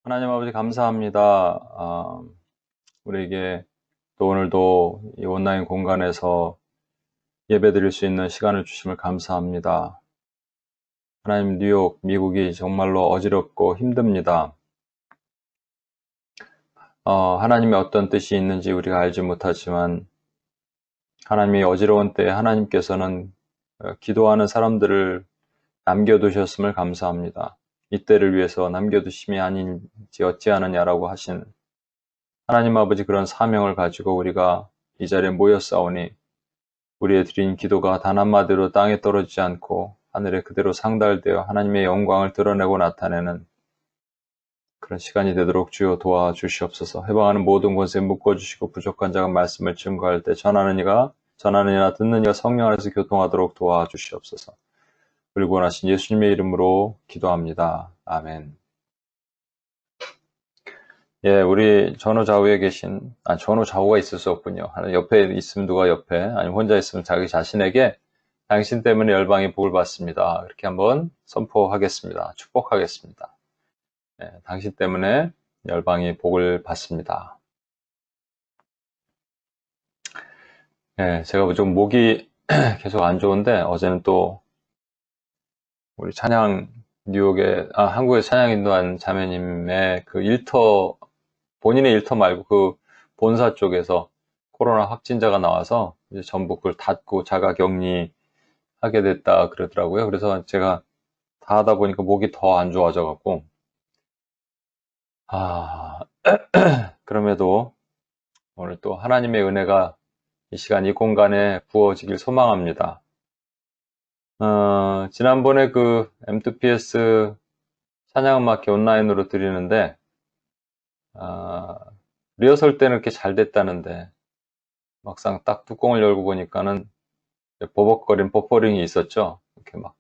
하나님 아버지 감사합니다. 우리에게 또 오늘도 이 온라인 공간에서 예배드릴 수 있는 시간을 주심을 감사합니다. 하나님, 뉴욕, 미국이 정말로 어지럽고 힘듭니다. 하나님의 어떤 뜻이 있는지 우리가 알지 못하지만 하나님이 어지러운 때에 하나님께서는 기도하는 사람들을 남겨두셨음을 감사합니다. 이때를 위해서 남겨두심이 아닌지 어찌하느냐라고 하신 하나님 아버지, 그런 사명을 가지고 우리가 이 자리에 모였사오니 우리의 드린 기도가 단 한마디로 땅에 떨어지지 않고 하늘에 그대로 상달되어 하나님의 영광을 드러내고 나타내는 그런 시간이 되도록 주여 도와주시옵소서. 해방하는 모든 권세 묶어주시고 부족한 자가 말씀을 증거할 때 전하는 이나 듣는 이가 성령 안에서 교통하도록 도와주시옵소서. 그리고 원하신 예수님의 이름으로 기도합니다. 아멘. 예, 우리 전후 좌우에 계신, 전후 좌우가 있을 수 없군요. 하나 옆에 있으면 누가 옆에, 아니면 혼자 있으면 자기 자신에게 당신 때문에 열방이 복을 받습니다. 이렇게 한번 선포하겠습니다. 축복하겠습니다. 예, 당신 때문에 열방이 복을 받습니다. 예, 제가 좀 목이 계속 안 좋은데, 어제는 또 우리 한국에 찬양 인도한 자매님의 그 본인의 일터 말고 그 본사 쪽에서 코로나 확진자가 나와서 이제 전부 그걸 닫고 자가 격리하게 됐다 그러더라고요. 그래서 제가 다 하다 보니까 목이 더 안 좋아져 갖고, 그럼에도 오늘 또 하나님의 은혜가 이 시간 이 공간에 부어지길 소망합니다. 지난번에 그 M2PS 찬양음악회 온라인으로 드리는데, 리허설 때는 이렇게 잘 됐다는데, 막상 딱 뚜껑을 열고 보니까는 버벅거린 버퍼링이 있었죠. 이렇게 막.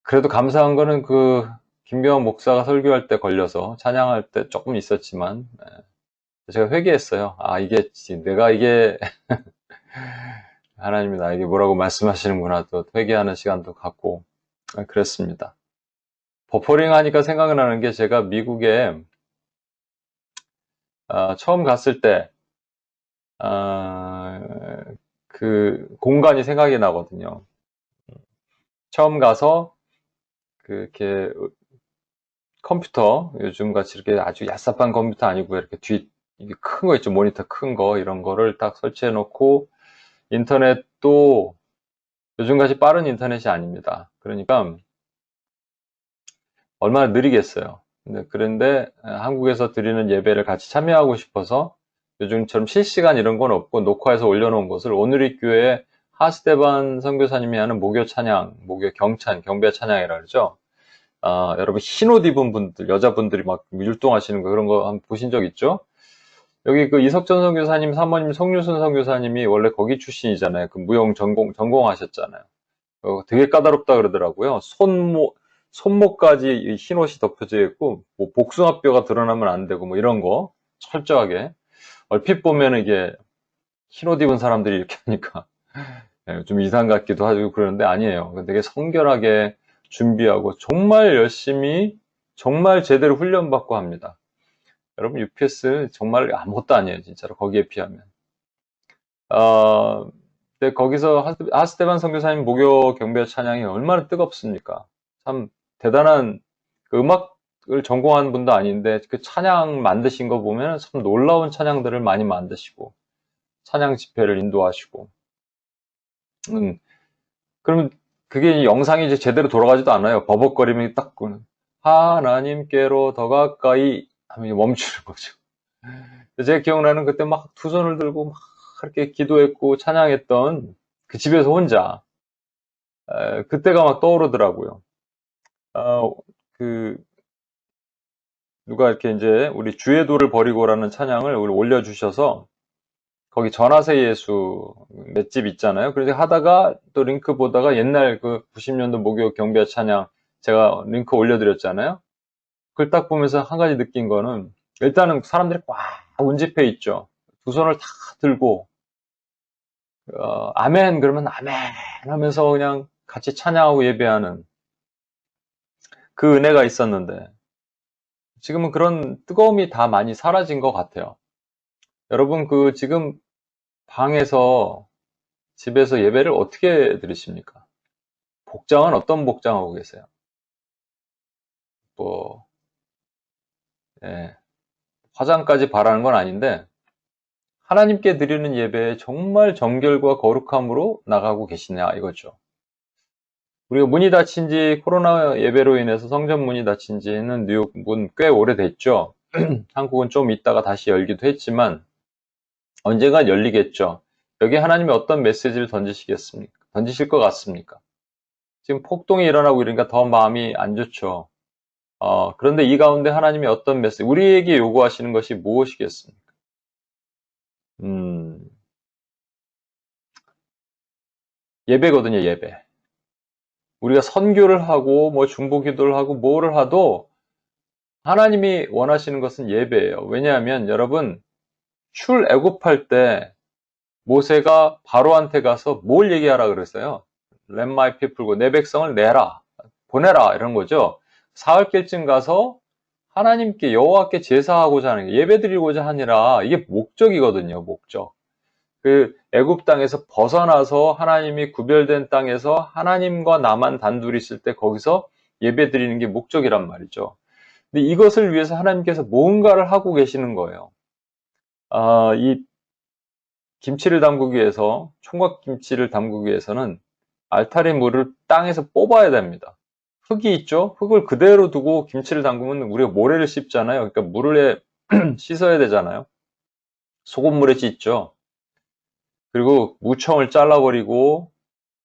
그래도 감사한 거는 그 김경환 목사가 설교할 때 걸려서 찬양할 때 조금 있었지만, 제가 회개했어요. 내가 이게 하나님이 나에게 뭐라고 말씀하시는구나, 또 회개하는 시간도 갖고 그랬습니다. 버퍼링 하니까 생각나는 게, 제가 미국에 처음 갔을 때 그 공간이 생각이 나거든요. 처음 가서 이렇게 컴퓨터, 요즘 같이 이렇게 아주 야삽한 컴퓨터 아니고 이렇게 이게 큰 거 있죠. 모니터 큰 거, 이런 거를 딱 설치해 놓고, 인터넷도 요즘같이 빠른 인터넷이 아닙니다. 그러니까 얼마나 느리겠어요. 그런데 한국에서 드리는 예배를 같이 참여하고 싶어서, 요즘처럼 실시간 이런 건 없고 녹화해서 올려놓은 것을 오누리 교회 하스데반 선교사님이 하는 목요 찬양, 경배 찬양이라 그러죠. 여러분 흰 옷 입은 분들, 여자분들이 막 율동하시는 거, 그런 거 한번 보신 적 있죠? 여기 그 이석전 선교사님 사모님 송유순 선교사님이 원래 거기 출신이잖아요. 그 무용 전공하셨잖아요. 되게 까다롭다 그러더라고요. 손목까지 이 흰 옷이 덮여져 있고, 뭐 복숭아뼈가 드러나면 안 되고, 뭐 이런 거 철저하게. 얼핏 보면 이게 흰 옷 입은 사람들이 이렇게 하니까 좀 이상 같기도 하고 그러는데, 아니에요. 되게 성결하게 준비하고 정말 열심히, 정말 제대로 훈련받고 합니다. 여러분, UPS 정말 아무것도 아니에요, 진짜로. 거기에 비하면. 근데 거기서 하스테반 선교사님 목요 경배 찬양이 얼마나 뜨겁습니까? 참 대단한, 그 음악을 전공한 분도 아닌데 그 찬양 만드신 거 보면 참 놀라운 찬양들을 많이 만드시고, 찬양 집회를 인도하시고, 그러면 그게 영상이 이제 제대로 돌아가지도 않아요. 버벅거리면 딱 하나님께로 더 가까이 하면 멈추는 거죠. 제가 기억나는, 그때 막 두 손을 들고 막 이렇게 기도했고 찬양했던 그 집에서 혼자, 그때가 막 떠오르더라고요. 그 누가 이렇게 이제 우리 주의 도를 버리고라는 찬양을 우리 올려주셔서, 거기 전하세 예수 몇 집 있잖아요. 그래서 하다가 또 링크 보다가 옛날 그 90년도 목요 경배 찬양 제가 링크 올려드렸잖아요. 그걸 딱 보면서 한 가지 느낀 거는, 일단은 사람들이 꽉 운집해 있죠. 두 손을 다 들고, 아멘 그러면 아멘 하면서 그냥 같이 찬양하고 예배하는 그 은혜가 있었는데, 지금은 그런 뜨거움이 다 많이 사라진 것 같아요. 여러분, 지금 방에서, 집에서 예배를 어떻게 드리십니까? 복장은 어떤 복장하고 계세요? 뭐, 예, 화장까지 바라는 건 아닌데, 하나님께 드리는 예배에 정말 정결과 거룩함으로 나가고 계시냐, 이거죠. 우리가 문이 닫힌 지, 코로나 예배로 인해서 성전 문이 닫힌 지는 뉴욕 문 꽤 오래됐죠. 한국은 좀 있다가 다시 열기도 했지만, 언젠간 열리겠죠. 여기에 하나님이 어떤 메시지를 던지시겠습니까? 던지실 것 같습니까? 지금 폭동이 일어나고 이러니까 더 마음이 안 좋죠. 그런데 이 가운데 하나님이 어떤 메시지, 우리에게 요구하시는 것이 무엇이겠습니까? 음, 예배거든요, 예배. 우리가 선교를 하고, 뭐 중보기도를 하고, 뭐를 하도 하나님이 원하시는 것은 예배예요. 왜냐하면 여러분, 출애굽할 때 모세가 바로한테 가서 뭘 얘기하라 그랬어요? Let my people, 내 백성을 내라, 보내라, 이런 거죠. 사흘길쯤 가서 하나님께, 여호와께 제사하고자 하는 게, 예배드리고자 하니라, 이게 목적이거든요, 목적. 애굽 땅에서 벗어나서 하나님이 구별된 땅에서 하나님과 나만 단둘이 있을 때 거기서 예배드리는 게 목적이란 말이죠. 근데 이것을 위해서 하나님께서 뭔가를 하고 계시는 거예요. 이 김치를 담그기 위해서, 총각김치를 담그기 위해서는 알타리 물을 땅에서 뽑아야 됩니다. 흙이 있죠? 흙을 그대로 두고 김치를 담그면 우리가 모래를 씹잖아요. 그러니까 물에 씻어야 되잖아요. 소금물에 씻죠. 그리고 무청을 잘라버리고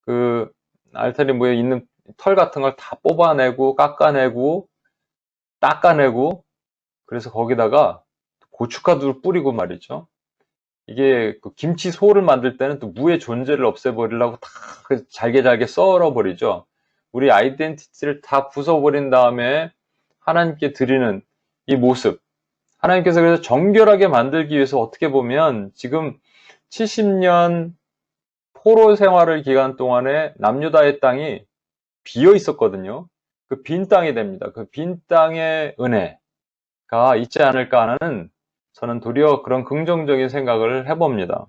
그 알타리 무에 있는 털 같은 걸 다 뽑아내고 깎아내고 닦아내고, 그래서 거기다가 고춧가루를 뿌리고 말이죠. 이게 김치 소를 만들 때는 또 무의 존재를 없애버리려고 다 잘게 잘게 썰어버리죠. 우리 아이덴티티를 다 부숴버린 다음에 하나님께 드리는 이 모습, 하나님께서 그래서 정결하게 만들기 위해서 어떻게 보면 지금 70년 포로 생활을 기간 동안에 남유다의 땅이 비어 있었거든요. 그 빈 땅이 됩니다. 그 빈 땅의 은혜가 있지 않을까 하는, 저는 도리어 그런 긍정적인 생각을 해봅니다.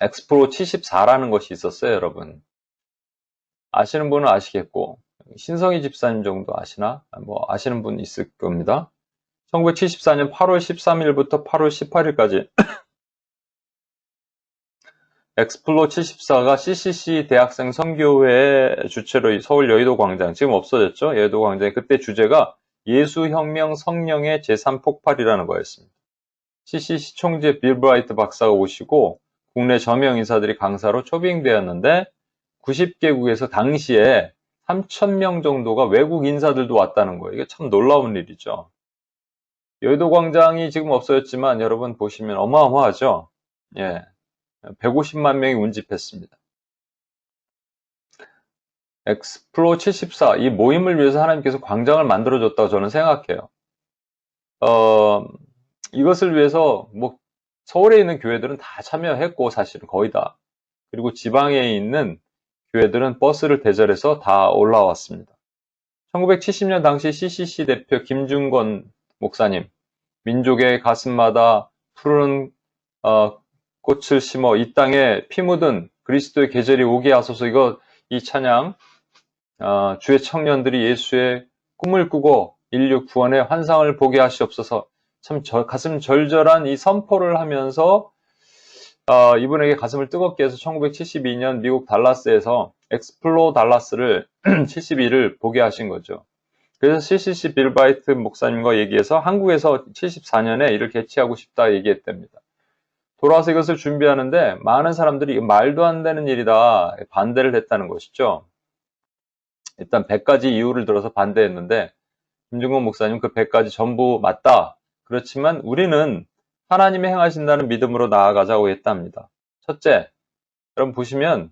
엑스프로 74라는 것이 있었어요, 여러분. 아시는 분은 아시겠고, 신성희 집사님 정도 아시나? 뭐 아시는 분 있을 겁니다. 1974년 8월 13일부터 8월 18일까지 엑스플로 74가 CCC 대학생 선교회 주최로 서울 여의도 광장, 지금 없어졌죠? 여의도 광장에, 그때 주제가 예수혁명 성령의 제3폭발이라는 거였습니다. CCC 총재 빌 브라이트 박사가 오시고 국내 저명 인사들이 강사로 초빙되었는데 90개국에서 당시에 3,000명 정도가 외국 인사들도 왔다는 거예요. 이게 참 놀라운 일이죠. 여의도 광장이 지금 없어졌지만 여러분 보시면 어마어마하죠? 예. 150만 명이 운집했습니다. 엑스플로 74, 이 모임을 위해서 하나님께서 광장을 만들어줬다고 저는 생각해요. 이것을 위해서 뭐 서울에 있는 교회들은 다 참여했고, 사실은 거의 다. 그리고 지방에 있는 교회들은 버스를 대절해서 다 올라왔습니다. 1970년 당시 CCC 대표 김중건 목사님, 민족의 가슴마다 푸른 꽃을 심어 이 땅에 피 묻은 그리스도의 계절이 오게 하소서, 이 찬양, 주의 청년들이 예수의 꿈을 꾸고 인류 구원의 환상을 보게 하시옵소서, 참 가슴 절절한 이 선포를 하면서 이분에게 가슴을 뜨겁게 해서 1972년 미국 달라스에서 엑스플로 달라스를 72를 보게 하신 거죠. 그래서 CCC 빌 브라이트 목사님과 얘기해서 한국에서 74년에 이를 개최하고 싶다 얘기했답니다. 돌아와서 이것을 준비하는데 많은 사람들이 말도 안 되는 일이다 반대를 했다는 것이죠. 일단 100가지 이유를 들어서 반대했는데 김중건 목사님 그 100가지 전부 맞다. 그렇지만 우리는 하나님이 행하신다는 믿음으로 나아가자고 했답니다. 첫째, 여러분 보시면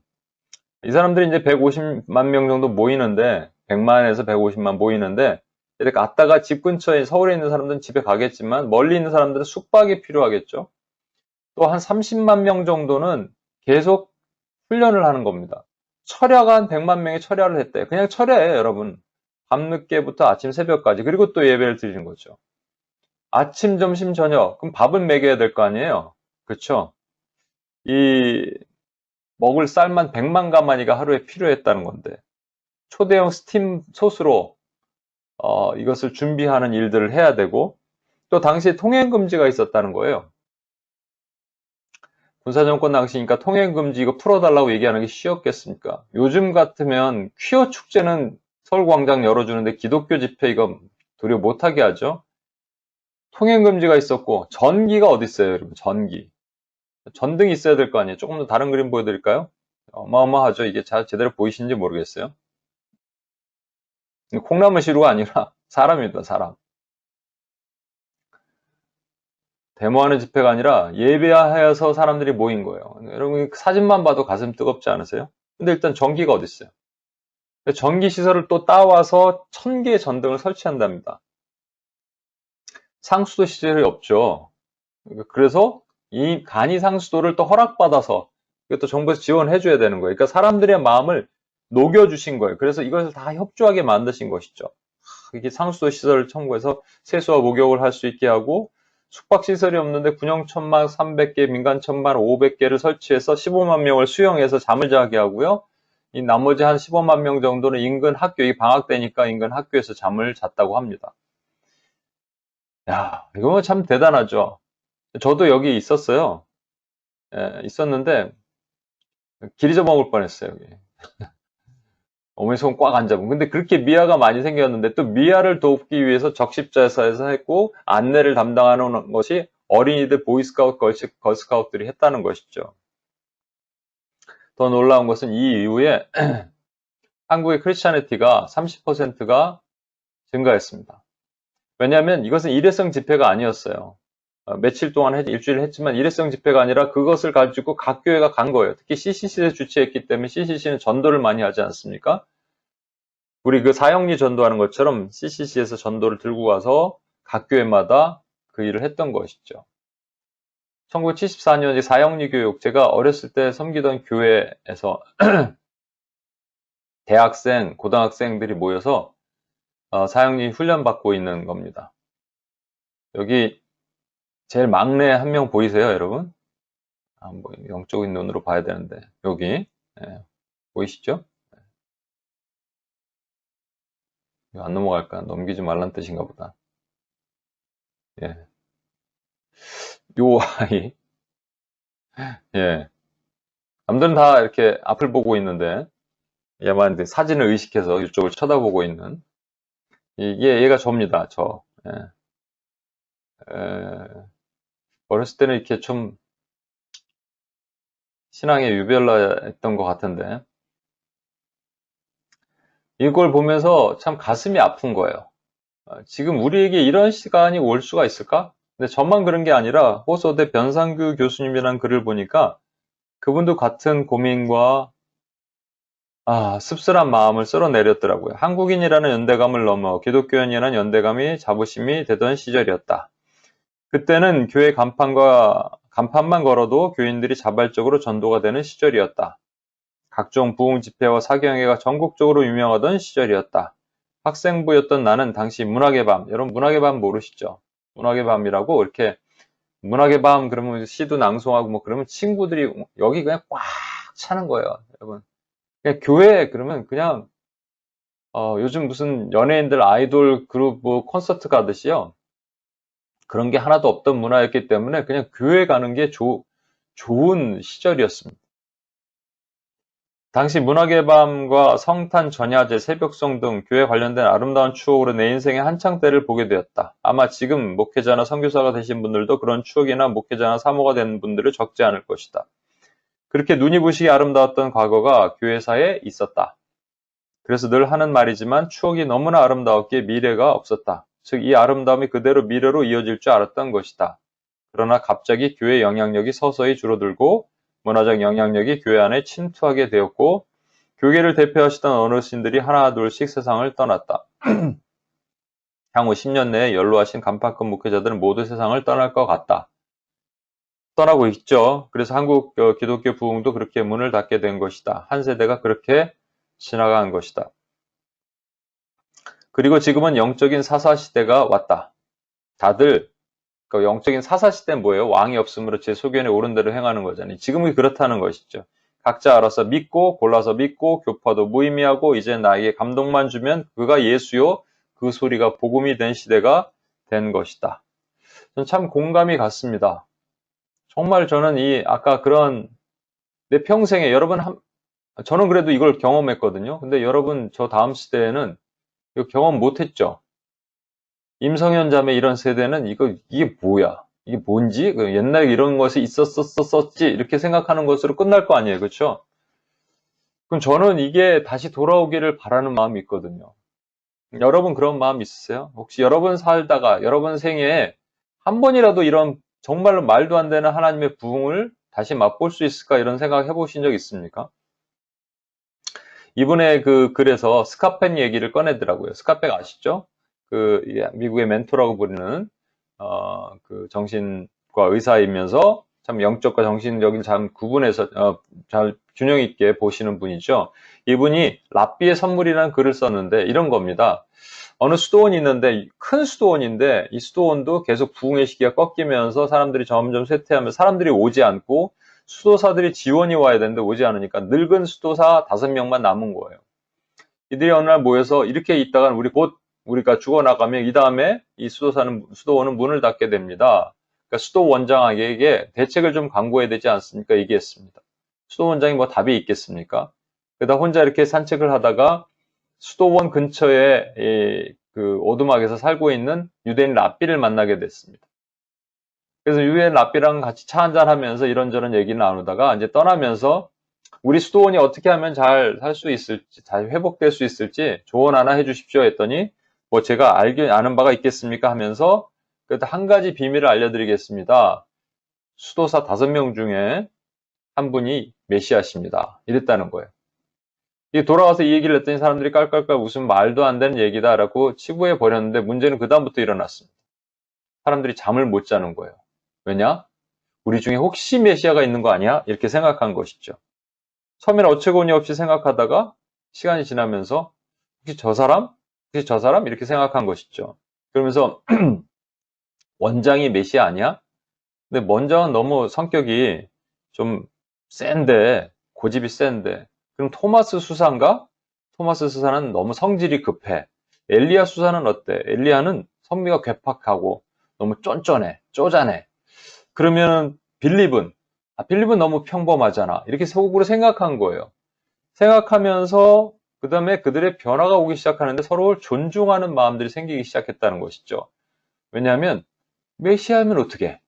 이 사람들이 이제 150만 명 정도 모이는데, 100만에서 150만 모이는데, 이렇게 갔다가 집 근처에 서울에 있는 사람들은 집에 가겠지만 멀리 있는 사람들은 숙박이 필요하겠죠. 또 한 30만 명 정도는 계속 훈련을 하는 겁니다. 철야가 한 100만 명이 철야를 했대요. 그냥 철야예요, 여러분. 밤늦게부터 아침 새벽까지, 그리고 또 예배를 드리는 거죠. 아침, 점심, 저녁. 그럼 밥은 먹여야 될 거 아니에요? 그렇죠? 이 먹을 쌀만 100만 가마니가 하루에 필요했다는 건데, 초대형 스팀 솥으로 이것을 준비하는 일들을 해야 되고, 또 당시에 통행 금지가 있었다는 거예요. 군사정권 당시니까 통행 금지 이거 풀어달라고 얘기하는 게 쉬웠겠습니까? 요즘 같으면 퀴어 축제는 서울광장 열어주는데 기독교 집회 이거 도리어 못하게 하죠. 통행 금지가 있었고, 전기가 어디 있어요, 여러분? 전기. 전등이 있어야 될 거 아니에요. 조금 더 다른 그림 보여드릴까요? 어마어마하죠. 이게 제대로 보이시는지 모르겠어요. 콩나물 시루가 아니라 사람입니다, 사람. 데모하는 집회가 아니라 예배하여서 사람들이 모인 거예요. 여러분 사진만 봐도 가슴 뜨겁지 않으세요? 근데 일단 전기가 어디 있어요? 전기 시설을 또 따와서 1000개의 전등을 설치한답니다. 상수도 시설이 없죠. 그래서 이 간이 상수도를 또 허락받아서 이것도 정부에서 지원해 줘야 되는 거예요. 그러니까 사람들의 마음을 녹여주신 거예요. 그래서 이것을 다 협조하게 만드신 것이죠. 이게 상수도 시설을 청구해서 세수와 목욕을 할 수 있게 하고, 숙박시설이 없는데 군용 천막 300개, 민간 천막 500개를 설치해서 15만 명을 수용해서 잠을 자게 하고요. 이 나머지 한 15만 명 정도는 인근 학교, 이 방학 때니까 인근 학교에서 잠을 잤다고 합니다. 야, 이거 참 대단하죠. 저도 여기 있었어요. 예, 있었는데 길 잊어먹을 뻔했어요. 여기. 어머니 손 꽉 안 잡은. 근데 그렇게 미아가 많이 생겼는데 또 미아를 돕기 위해서 적십자에서 했고, 안내를 담당하는 것이 어린이들 보이스카우트, 걸스카우트들이 했다는 것이죠. 더 놀라운 것은 이 이후에 한국의 크리스찬리티가 30%가 증가했습니다. 왜냐하면 이것은 일회성 집회가 아니었어요. 며칠 동안 일주일 했지만 일회성 집회가 아니라 그것을 가지고 각 교회가 간 거예요. 특히 CCC에서 주최했기 때문에, CCC는 전도를 많이 하지 않습니까? 우리 그 사형리 전도하는 것처럼 CCC에서 전도를 들고 가서 각 교회마다 그 일을 했던 것이죠. 1974년 사형리 교육, 제가 어렸을 때 섬기던 교회에서 대학생, 고등학생들이 모여서 사형리 훈련 받고 있는 겁니다. 여기 제일 막내 한 명 보이세요, 여러분? 뭐 영적인 눈으로 봐야 되는데 여기 보이시죠? 이거 안 넘어갈까? 넘기지 말란 뜻인가 보다. 예, 요 아이, 예, 남들은 다 이렇게 앞을 보고 있는데 얘만 이제 사진을 의식해서 이쪽을 쳐다보고 있는, 이게 얘가 저입니다. 저. 예. 어렸을 때는 이렇게 좀 신앙에 유별나했던 것 같은데 이걸 보면서 참 가슴이 아픈 거예요. 지금 우리에게 이런 시간이 올 수가 있을까? 근데 저만 그런 게 아니라 호소대 변상규 교수님이라는 글을 보니까 그분도 같은 고민과 씁쓸한 마음을 쓸어내렸더라고요. 한국인이라는 연대감을 넘어 기독교인이라는 연대감이 자부심이 되던 시절이었다. 그때는 교회 간판만 걸어도 교인들이 자발적으로 전도가 되는 시절이었다. 각종 부흥 집회와 사경회가 전국적으로 유명하던 시절이었다. 학생부였던 나는 당시 문학의 밤, 여러분 문학의 밤 모르시죠? 문학의 밤이라고 이렇게 문학의 밤 그러면 시도 낭송하고 뭐 그러면 친구들이 여기 그냥 꽉 차는 거예요, 여러분. 그냥 교회 그러면 그냥 요즘 무슨 연예인들 아이돌 그룹 뭐 콘서트 가듯이요. 그런 게 하나도 없던 문화였기 때문에 그냥 교회 가는 게 좋은 시절이었습니다. 당시 문학의 밤과 성탄 전야제, 새벽송 등 교회 관련된 아름다운 추억으로 내 인생의 한창 때를 보게 되었다. 아마 지금 목회자나 선교사가 되신 분들도 그런 추억이나 목회자나 사모가 된 분들을 적지 않을 것이다. 그렇게 눈이 부시게 아름다웠던 과거가 교회사에 있었다. 그래서 늘 하는 말이지만 추억이 너무나 아름다웠기에 미래가 없었다. 즉 이 아름다움이 그대로 미래로 이어질 줄 알았던 것이다. 그러나 갑자기 교회 영향력이 서서히 줄어들고 문화적 영향력이 교회 안에 침투하게 되었고 교계를 대표하시던 어르신들이 하나 둘씩 세상을 떠났다. 향후 10년 내에 연로하신 간판급 목회자들은 모두 세상을 떠날 것 같다. 떠나고 있죠. 그래서 한국 기독교 부흥도 그렇게 문을 닫게 된 것이다. 한 세대가 그렇게 지나간 것이다. 그리고 지금은 영적인 사사시대가 왔다. 다들 그 영적인 사사시대는 뭐예요? 왕이 없으므로 제 소견에 옳은 대로 행하는 거잖아요. 지금은 그렇다는 것이죠. 각자 알아서 믿고 골라서 믿고 교파도 무의미하고 이제 나에게 감동만 주면 그가 예수요. 그 소리가 복음이 된 시대가 된 것이다. 저는 참 공감이 갔습니다. 정말 저는 아까 그런 내 평생에 저는 그래도 이걸 경험했거든요. 근데 여러분 저 다음 시대에는 이거 경험 못했죠. 임성현 자매 이런 세대는 이게 뭐야? 이게 뭔지? 옛날에 이런 것이 있었었지? 이렇게 생각하는 것으로 끝날 거 아니에요. 그렇죠? 그럼 저는 이게 다시 돌아오기를 바라는 마음이 있거든요. 여러분 그런 마음 있으세요? 혹시 여러분 살다가 여러분 생애에 한 번이라도 이런 정말로 말도 안 되는 하나님의 부흥을 다시 맛볼 수 있을까 이런 생각 해보신 적 있습니까? 이번에 그 글에서 스카펜 얘기를 꺼내더라고요. 스카펜 아시죠? 미국의 멘토라고 부르는 그 정신과 의사이면서 참 영적과 정신적인 참 구분해서 잘 균형 있게 보시는 분이죠. 이분이 랍비의 선물이라는 글을 썼는데 이런 겁니다. 어느 수도원이 있는데 큰 수도원인데 이 수도원도 계속 부흥의 시기가 꺾이면서 사람들이 점점 쇠퇴하면 사람들이 오지 않고 수도사들이 지원이 와야 되는데 오지 않으니까 늙은 수도사 5명만 남은 거예요. 이들이 어느 날 모여서 이렇게 있다가 우리가 죽어나가면 이 다음에 이 수도원은 문을 닫게 됩니다. 그러니까 수도 원장에게 대책을 좀 강구해야 되지 않습니까? 얘기했습니다. 수도 원장이 뭐 답이 있겠습니까? 그러다 혼자 이렇게 산책을 하다가 수도원 근처에 그 오두막에서 살고 있는 유대인 랍비를 만나게 됐습니다. 그래서 유대인 랍비랑 같이 차 한잔 하면서 이런저런 얘기를 나누다가 이제 떠나면서 우리 수도원이 어떻게 하면 잘 살 수 있을지, 잘 회복될 수 있을지 조언 하나 해주십시오 했더니 뭐 제가 아는 바가 있겠습니까 하면서 그래도 한 가지 비밀을 알려드리겠습니다. 수도사 5명 중에 한 분이 메시아십니다. 이랬다는 거예요. 이게 돌아와서 이 얘기를 했더니 사람들이 깔깔깔 웃으면 말도 안 되는 얘기다라고 치부해 버렸는데 문제는 그다음부터 일어났습니다. 사람들이 잠을 못 자는 거예요. 왜냐? 우리 중에 혹시 메시아가 있는 거 아니야? 이렇게 생각한 것이죠. 처음에는 어처구니 없이 생각하다가 시간이 지나면서 혹시 저 사람? 혹시 저 사람? 이렇게 생각한 것이죠. 그러면서 원장이 메시아 아니야? 근데 원장은 너무 성격이 좀 센데, 고집이 센데, 그럼 토마스 수사인가? 토마스 수사는 너무 성질이 급해. 엘리야 수사는 어때? 엘리야는 성미가 괴팍하고 너무 쫀쫀해, 쪼잔해. 그러면 빌립은 너무 평범하잖아. 이렇게 속으로 생각한 거예요. 생각하면서 그 다음에 그들의 변화가 오기 시작하는데 서로를 존중하는 마음들이 생기기 시작했다는 것이죠. 왜냐하면 메시아면 어떻게 해?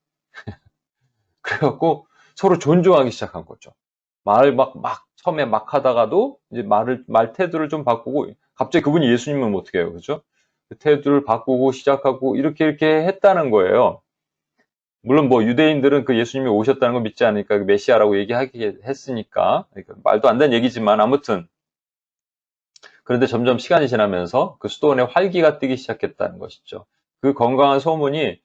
그래갖고 서로 존중하기 시작한 거죠. 말을 처음에 막 하다가도 이제 말 태도를 좀 바꾸고 갑자기 그분이 예수님은 어떻게 해요? 그죠? 그 태도를 바꾸고 시작하고 이렇게 했다는 거예요. 물론 뭐 유대인들은 그 예수님이 오셨다는 걸 믿지 않으니까 메시아라고 얘기하게 했으니까 그러니까 말도 안 되는 얘기지만 아무튼 그런데 점점 시간이 지나면서 그 수도원에 활기가 뜨기 시작했다는 것이죠. 그 건강한 소문이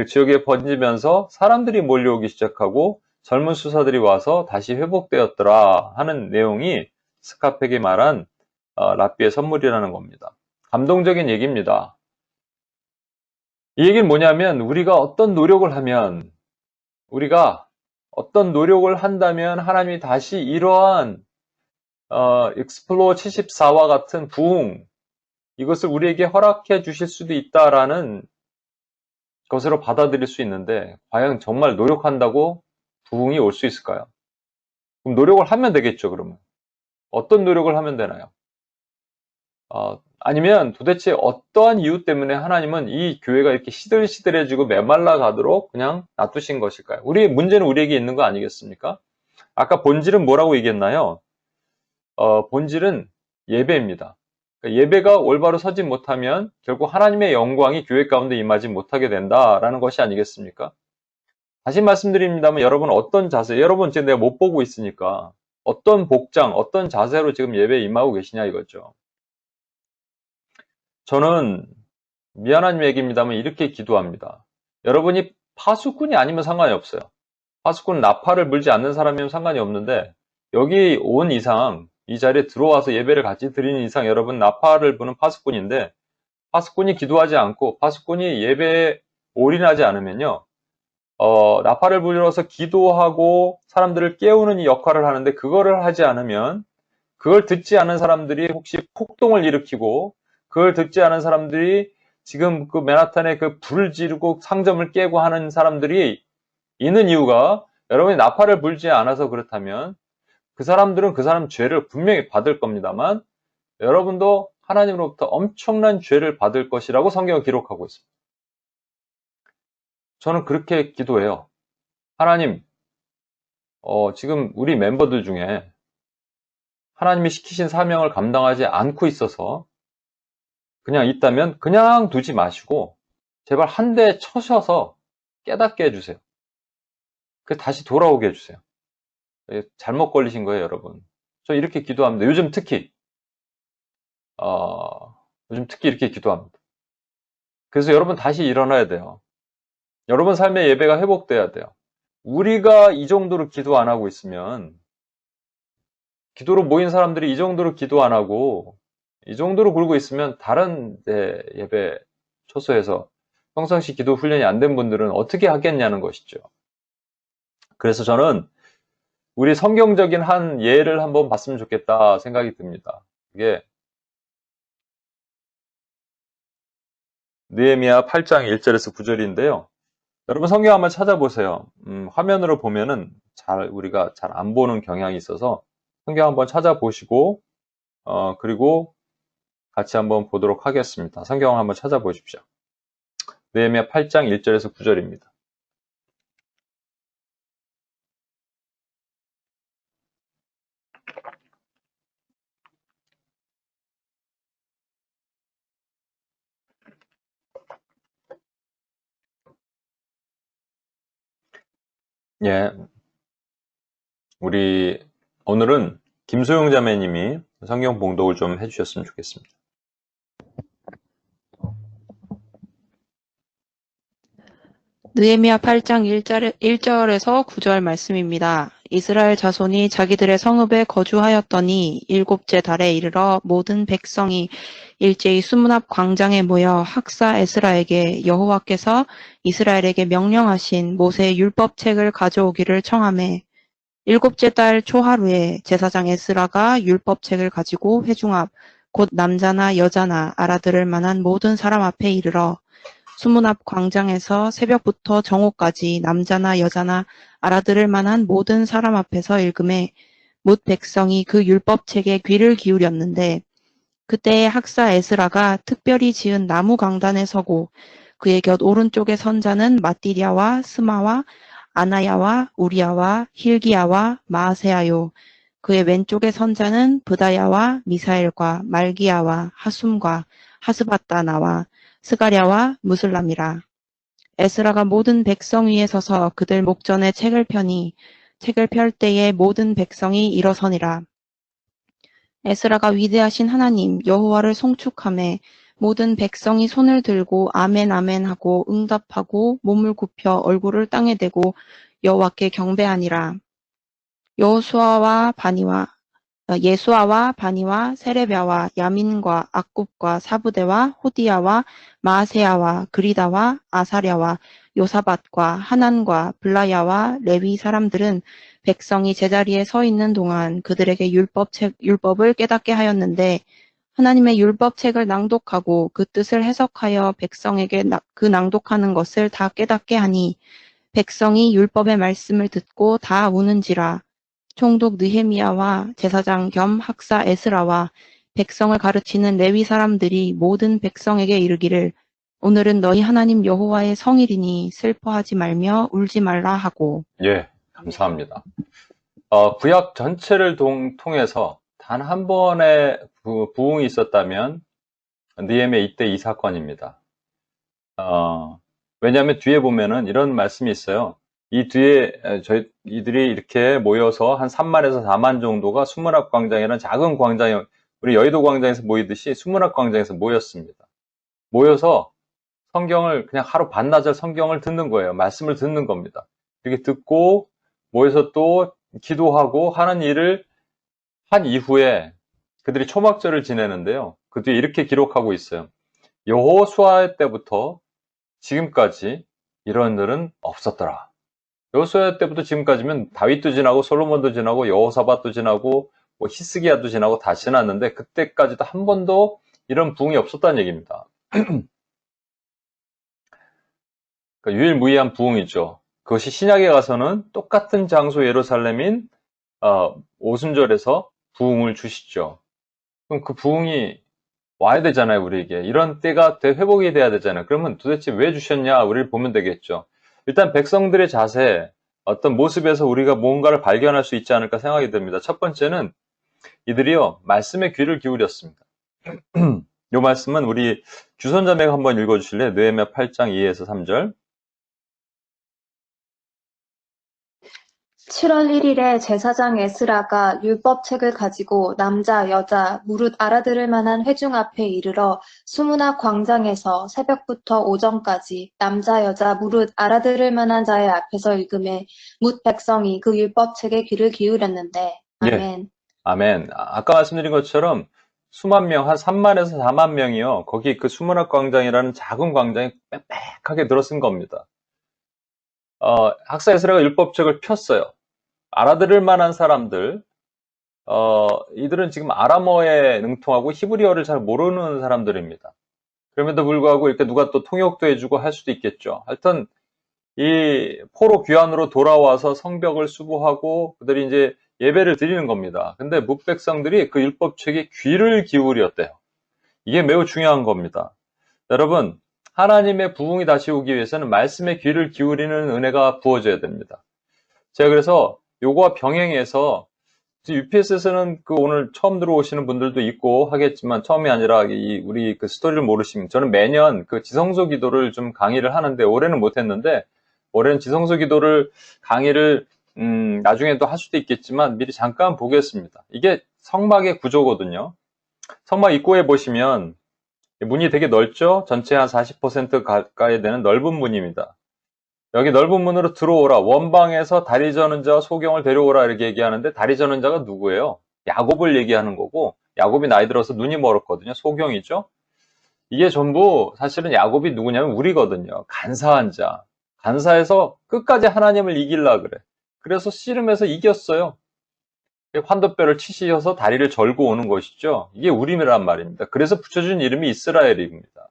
지역에 번지면서 사람들이 몰려오기 시작하고 젊은 수사들이 와서 다시 회복되었더라 하는 내용이 스카펙이 말한 랍비의 선물이라는 겁니다. 감동적인 얘기입니다. 이 얘기는 뭐냐면 우리가 어떤 노력을 한다면 하나님이 다시 이러한 익스플로어 74와 같은 부흥 이것을 우리에게 허락해 주실 수도 있다라는 것으로 받아들일 수 있는데 과연 정말 노력한다고 부흥이 올 수 있을까요? 그럼 노력을 하면 되겠죠, 그러면. 어떤 노력을 하면 되나요? 아니면 도대체 어떠한 이유 때문에 하나님은 이 교회가 이렇게 시들시들해지고 메말라 가도록 그냥 놔두신 것일까요? 문제는 우리에게 있는 거 아니겠습니까? 아까 본질은 뭐라고 얘기했나요? 본질은 예배입니다. 그러니까 예배가 올바로 서지 못하면 결국 하나님의 영광이 교회 가운데 임하지 못하게 된다라는 것이 아니겠습니까? 다시 말씀드립니다만 여러분 어떤 자세, 여러분 지금 내가 못 보고 있으니까 어떤 복장, 어떤 자세로 지금 예배에 임하고 계시냐 이거죠. 저는 미안한 얘기입니다만 이렇게 기도합니다. 여러분이 파수꾼이 아니면 상관이 없어요. 파수꾼은 나팔을 불지 않는 사람이면 상관이 없는데 여기 온 이상 이 자리에 들어와서 예배를 같이 드리는 이상 여러분 나팔을 부는 파수꾼인데 파수꾼이 기도하지 않고 파수꾼이 예배에 올인하지 않으면요, 나팔을 불려서 기도하고 사람들을 깨우는 이 역할을 하는데 그거를 하지 않으면 그걸 듣지 않은 사람들이 혹시 폭동을 일으키고 그걸 듣지 않은 사람들이 지금 그 맨하탄에 그 불을 지르고 상점을 깨고 하는 사람들이 있는 이유가 여러분이 나팔을 불지 않아서 그렇다면 그 사람들은 그 사람 죄를 분명히 받을 겁니다만 여러분도 하나님으로부터 엄청난 죄를 받을 것이라고 성경을 기록하고 있습니다. 저는 그렇게 기도해요. 하나님, 지금 우리 멤버들 중에 하나님이 시키신 사명을 감당하지 않고 있어서 그냥 있다면 그냥 두지 마시고 제발 한 대 쳐셔서 깨닫게 해주세요. 그 다시 돌아오게 해주세요. 잘못 걸리신 거예요, 여러분. 저 이렇게 기도합니다. 요즘 특히 이렇게 기도합니다. 그래서 여러분 다시 일어나야 돼요. 여러분 삶의 예배가 회복돼야 돼요. 우리가 이 정도로 기도 안 하고 있으면, 기도로 모인 사람들이 이 정도로 기도 안 하고 이 정도로 굴고 있으면 다른 데 예배 초소에서 평상시 기도 훈련이 안 된 분들은 어떻게 하겠냐는 것이죠. 그래서 저는 우리 성경적인 한 예를 한번 봤으면 좋겠다 생각이 듭니다. 그게 느헤미야 8장 1절에서 9절인데요. 여러분 성경 한번 찾아보세요. 화면으로 보면은 우리가 잘 안 보는 경향이 있어서 성경 한번 찾아보시고 그리고 같이 한번 보도록 하겠습니다. 성경 한번 찾아보십시오. 느헤미야 8장 1절에서 9절입니다. 예, 우리 오늘은 김소영 자매님이 성경 봉독을 좀 해주셨으면 좋겠습니다. 느헤미야 8장 1절에서 9절 말씀입니다. 이스라엘 자손이 자기들의 성읍에 거주하였더니 일곱째 달에 이르러 모든 백성이 일제히 수문 앞 광장에 모여 학사 에스라에게 여호와께서 이스라엘에게 명령하신 모세의 율법책을 가져오기를 청하매 일곱째 달 초하루에 제사장 에스라가 율법책을 가지고 회중 앞 곧 남자나 여자나 알아들을 만한 모든 사람 앞에 이르러 수문 앞 광장에서 새벽부터 정오까지 남자나 여자나 알아들을 만한 모든 사람 앞에서 읽음에 뭇 백성이 그 율법책에 귀를 기울였는데 그때의 학사 에스라가 특별히 지은 나무 강단에 서고 그의 곁 오른쪽에 선 자는 마띠랴와 스마와 아나야와 우리야와 힐기야와 마아세야요. 그의 왼쪽에 선 자는 브다야와 미사엘과 말기야와 하숨과 하스바다나와 스가랴와 무슬람이라. 에스라가 모든 백성 위에 서서 그들 목전에 책을 펴니 책을 펼 때에 모든 백성이 일어서니라. 에스라가 위대하신 하나님 여호와를 송축하매 모든 백성이 손을 들고 아멘 아멘 하고 응답하고 몸을 굽혀 얼굴을 땅에 대고 여호와께 경배하니라. 예수아와 바니와 세레비아와 야민과 악굽과 사부대와 호디야와 마아세야와 그리다와 아사랴와 요사밧과 하난과 블라야와 레위 사람들은 백성이 제자리에 서 있는 동안 그들에게 율법을 깨닫게 하였는데 하나님의 율법책을 낭독하고 그 뜻을 해석하여 백성에게 그 낭독하는 것을 다 깨닫게 하니 백성이 율법의 말씀을 듣고 다 우는지라. 총독 느헤미야와 제사장 겸 학사 에스라와 백성을 가르치는 레위 사람들이 모든 백성에게 이르기를 오늘은 너희 하나님 여호와의 성일이니 슬퍼하지 말며 울지 말라 하고. 예, 감사합니다. 구약 전체를 통해서 단 한 번의 부흥이 있었다면 느헤미야 이때 이 사건입니다. 왜냐하면 뒤에 보면은 이런 말씀이 있어요. 이 뒤에 이들이 이렇게 모여서 한 3만에서 4만 정도가 수문앞 광장이라는 작은 광장에, 우리 여의도 광장에서 모이듯이 수문앞 광장에서 모였습니다. 모여서 성경을 그냥 하루 반나절 성경을 듣는 거예요. 말씀을 듣는 겁니다. 이렇게 듣고 모여서 또 기도하고 하는 일을 한 이후에 그들이 초막절을 지내는데요. 그 뒤에 이렇게 기록하고 있어요. 여호수아 때부터 지금까지 이런 일은 없었더라. 여호수아 때부터 지금까지면 다윗도 지나고 솔로몬도 지나고 여호사밧도 지나고 뭐 히스기야도 지나고 다 지났는데 그때까지도 한 번도 이런 부흥이 없었다는 얘기입니다. 그러니까 유일무이한 부흥이죠. 그것이 신약에 가서는 똑같은 장소 예루살렘인 오순절에서 부흥을 주시죠. 그럼 그 부흥이 와야 되잖아요, 우리에게. 이런 때가 회복이 돼야 되잖아요. 그러면 도대체 왜 주셨냐, 우리를 보면 되겠죠. 일단 백성들의 자세, 어떤 모습에서 우리가 뭔가를 발견할 수 있지 않을까 생각이 듭니다. 첫 번째는 이들이요, 말씀에 귀를 기울였습니다. 이 말씀은 우리 주선자매가 한번 읽어주실래요? 느헤미야 8장 2에서 3절. 7월 1일에 제사장 에스라가 율법책을 가지고 남자, 여자, 무릇 알아들을 만한 회중 앞에 이르러 수문학 광장에서 새벽부터 오전까지 남자, 여자, 무릇 알아들을 만한 자의 앞에서 읽음에 뭇 백성이 그 율법책에 귀를 기울였는데. 아멘. 예. 아멘. 아까 말씀드린 것처럼 수만 명, 한 3만에서 4만 명이요. 거기 그 수문학 광장이라는 작은 광장에 빽빽하게 들어선 겁니다. 학사 에스라가 율법책을 폈어요. 알아들을 만한 사람들, 이들은 지금 아람어에 능통하고 히브리어를 잘 모르는 사람들입니다. 그럼에도 불구하고 이렇게 누가 또 통역도 해주고 할 수도 있겠죠. 하여튼 이 포로 귀환으로 돌아와서 성벽을 수부하고 그들이 이제 예배를 드리는 겁니다. 근데 뭇백성들이 그 율법책에 귀를 기울였대요. 이게 매우 중요한 겁니다. 여러분, 하나님의 부흥이 다시 오기 위해서는 말씀에 귀를 기울이는 은혜가 부어져야 됩니다. 제가 그래서 요거와 병행해서 UPS에서는 그 오늘 처음 들어오시는 분들도 있고 하겠지만 처음이 아니라 우리 그 스토리를 모르시면 저는 매년 그 지성소 기도를 좀 강의를 하는데 올해는 못했는데 올해는 지성소 기도를 강의를 나중에도 할 수도 있겠지만 미리 잠깐 보겠습니다. 이게 성막의 구조거든요. 성막 입구에 보시면 문이 되게 넓죠? 전체 한 40% 가까이 되는 넓은 문입니다. 여기 넓은 문으로 들어오라. 원방에서 다리 저는 자와 소경을 데려오라 이렇게 얘기하는데 다리 저는 자가 누구예요? 야곱을 얘기하는 거고 야곱이 나이 들어서 눈이 멀었거든요. 소경이죠. 이게 전부 사실은 야곱이 누구냐면 우리거든요. 간사한 자. 간사해서 끝까지 하나님을 이기려 그래. 그래서 씨름해서 이겼어요. 환도뼈를 치시셔서 다리를 절고 오는 것이죠. 이게 우리란 말입니다. 그래서 붙여준 이름이 이스라엘입니다.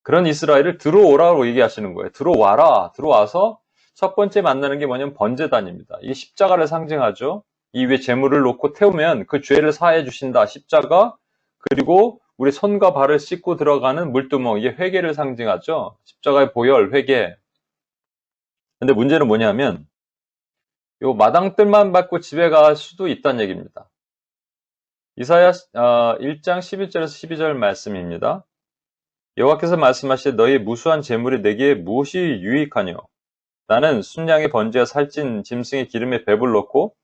그런 이스라엘을 들어오라고 얘기하시는 거예요. 들어와라. 들어와서 첫 번째 만나는 게 뭐냐면 번제단입니다. 이게 십자가를 상징하죠. 이 위에 재물을 놓고 태우면 그 죄를 사해 주신다. 십자가. 그리고 우리 손과 발을 씻고 들어가는 물두멍. 이게 회개를 상징하죠. 십자가의 보혈, 회개. 근데 문제는 뭐냐면 요 마당뜰만 밟고 집에 갈 수도 있다는 얘기입니다. 이사야 1장 11절에서 12절 말씀입니다. 여호와께서 말씀하시되 너희 무수한 재물이 내게 무엇이 유익하뇨? 나는 순양의 번제와 살찐 짐승의 기름에 배불렀고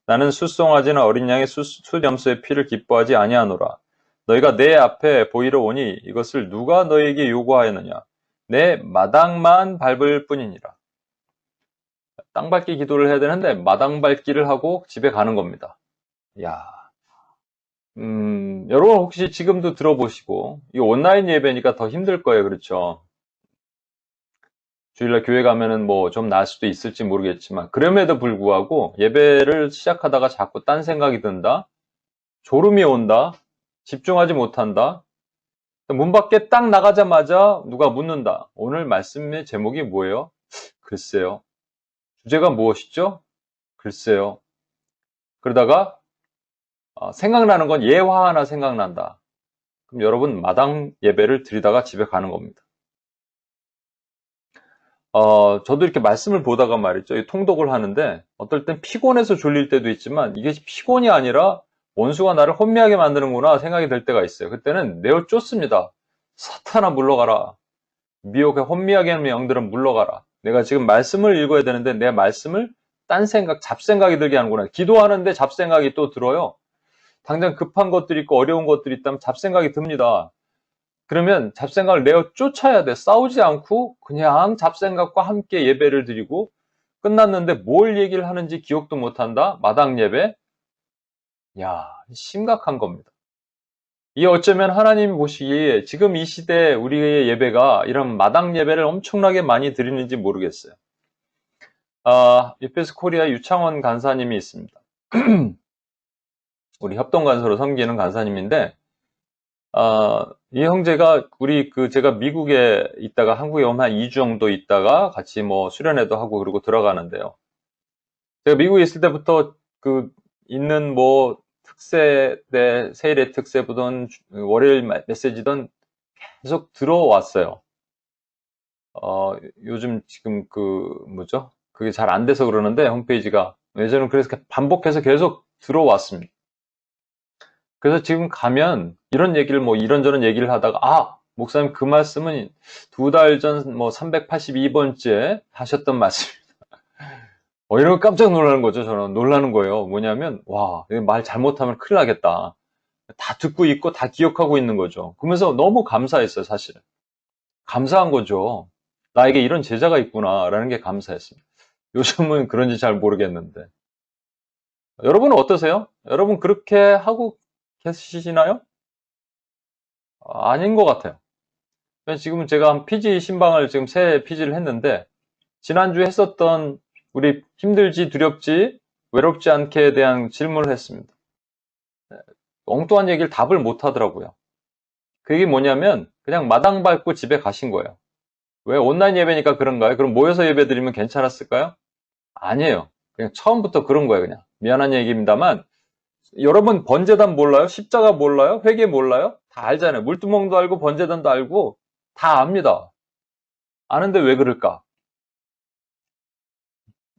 나는 숫송아지나 어린 양의 숫염소의 피를 기뻐하지 아니하노라. 너희가 내 앞에 보이러 오니 이것을 누가 너희에게 요구하였느냐? 내 마당만 밟을 뿐이니라. 땅 밟기 기도를 해야 되는데 마당 밟기를 하고 집에 가는 겁니다. 야, 여러분 혹시 지금도 들어보시고, 이 온라인 예배니까 더 힘들 거예요. 그렇죠? 주일날 교회 가면은 뭐 좀 나을 수도 있을지 모르겠지만, 그럼에도 불구하고 예배를 시작하다가 자꾸 딴 생각이 든다, 졸음이 온다, 집중하지 못한다, 문 밖에 딱 나가자마자 누가 묻는다. 오늘 말씀의 제목이 뭐예요? 글쎄요. 주제가 무엇이죠? 글쎄요. 그러다가 생각나는 건 예화 하나 생각난다. 그럼 여러분 마당 예배를 드리다가 집에 가는 겁니다. 저도 이렇게 말씀을 보다가 말이죠. 통독을 하는데 어떨 땐 피곤해서 졸릴 때도 있지만 이게 피곤이 아니라 원수가 나를 혼미하게 만드는구나 생각이 들 때가 있어요. 그때는 내어 쫓습니다. 사탄아 물러가라. 미혹에 혼미하게 하는 영들은 물러가라. 내가 지금 말씀을 읽어야 되는데 내 말씀을 딴 생각, 잡생각이 들게 하는구나. 기도하는데 잡생각이 또 들어요. 당장 급한 것들이 있고 어려운 것들이 있다면 잡생각이 듭니다. 그러면 잡생각을 내어 쫓아야 돼. 싸우지 않고 그냥 잡생각과 함께 예배를 드리고 끝났는데 뭘 얘기를 하는지 기억도 못한다. 마당 예배. 야, 심각한 겁니다. 이게 어쩌면 하나님이 보시기에 지금 이 시대 우리의 예배가 이런 마당 예배를 엄청나게 많이 드리는지 모르겠어요. 유페스 코리아 유창원 간사님이 있습니다. 우리 협동간사로 섬기는 간사님인데, 이 형제가 제가 미국에 있다가 한국에 오면 한 2주 정도 있다가 같이 뭐 수련회도 하고 그러고 들어가는데요. 제가 미국에 있을 때부터 있는 뭐 세일의 특세보던 월요일 메시지든 계속 들어왔어요. 요즘 지금 그게 잘 안 돼서 그러는데 홈페이지가 예전에는 그래서 반복해서 계속 들어왔습니다. 그래서 지금 가면 이런 얘기를 뭐 이런저런 얘기를 하다가 목사님 그 말씀은 2달 전 뭐 382번째 하셨던 말씀입니다. 이런 거 깜짝 놀라는 거죠. 저는 놀라는 거예요. 뭐냐면 말 잘못하면 큰일 나겠다. 다 듣고 있고 다 기억하고 있는 거죠. 그러면서 너무 감사했어요. 사실은 감사한 거죠. 나에게 이런 제자가 있구나라는 게 감사했습니다. 요즘은 그런지 잘 모르겠는데 여러분은 어떠세요? 여러분 그렇게 하고 계시나요? 아닌 것 같아요. 지금 제가 PG 신방을 지금 새 PG를 했는데 지난주에 했었던 우리 힘들지 두렵지 외롭지 않게에 대한 질문을 했습니다. 엉뚱한 얘기를 답을 못 하더라고요. 그게 뭐냐면 그냥 마당 밟고 집에 가신 거예요. 왜? 온라인 예배니까 그런가요? 그럼 모여서 예배 드리면 괜찮았을까요? 아니에요. 그냥 처음부터 그런 거예요. 그냥 미안한 얘기입니다만 여러분 번제단 몰라요? 십자가 몰라요? 회개 몰라요? 다 알잖아요. 물두멍도 알고 번제단도 알고 다 압니다. 아는데 왜 그럴까?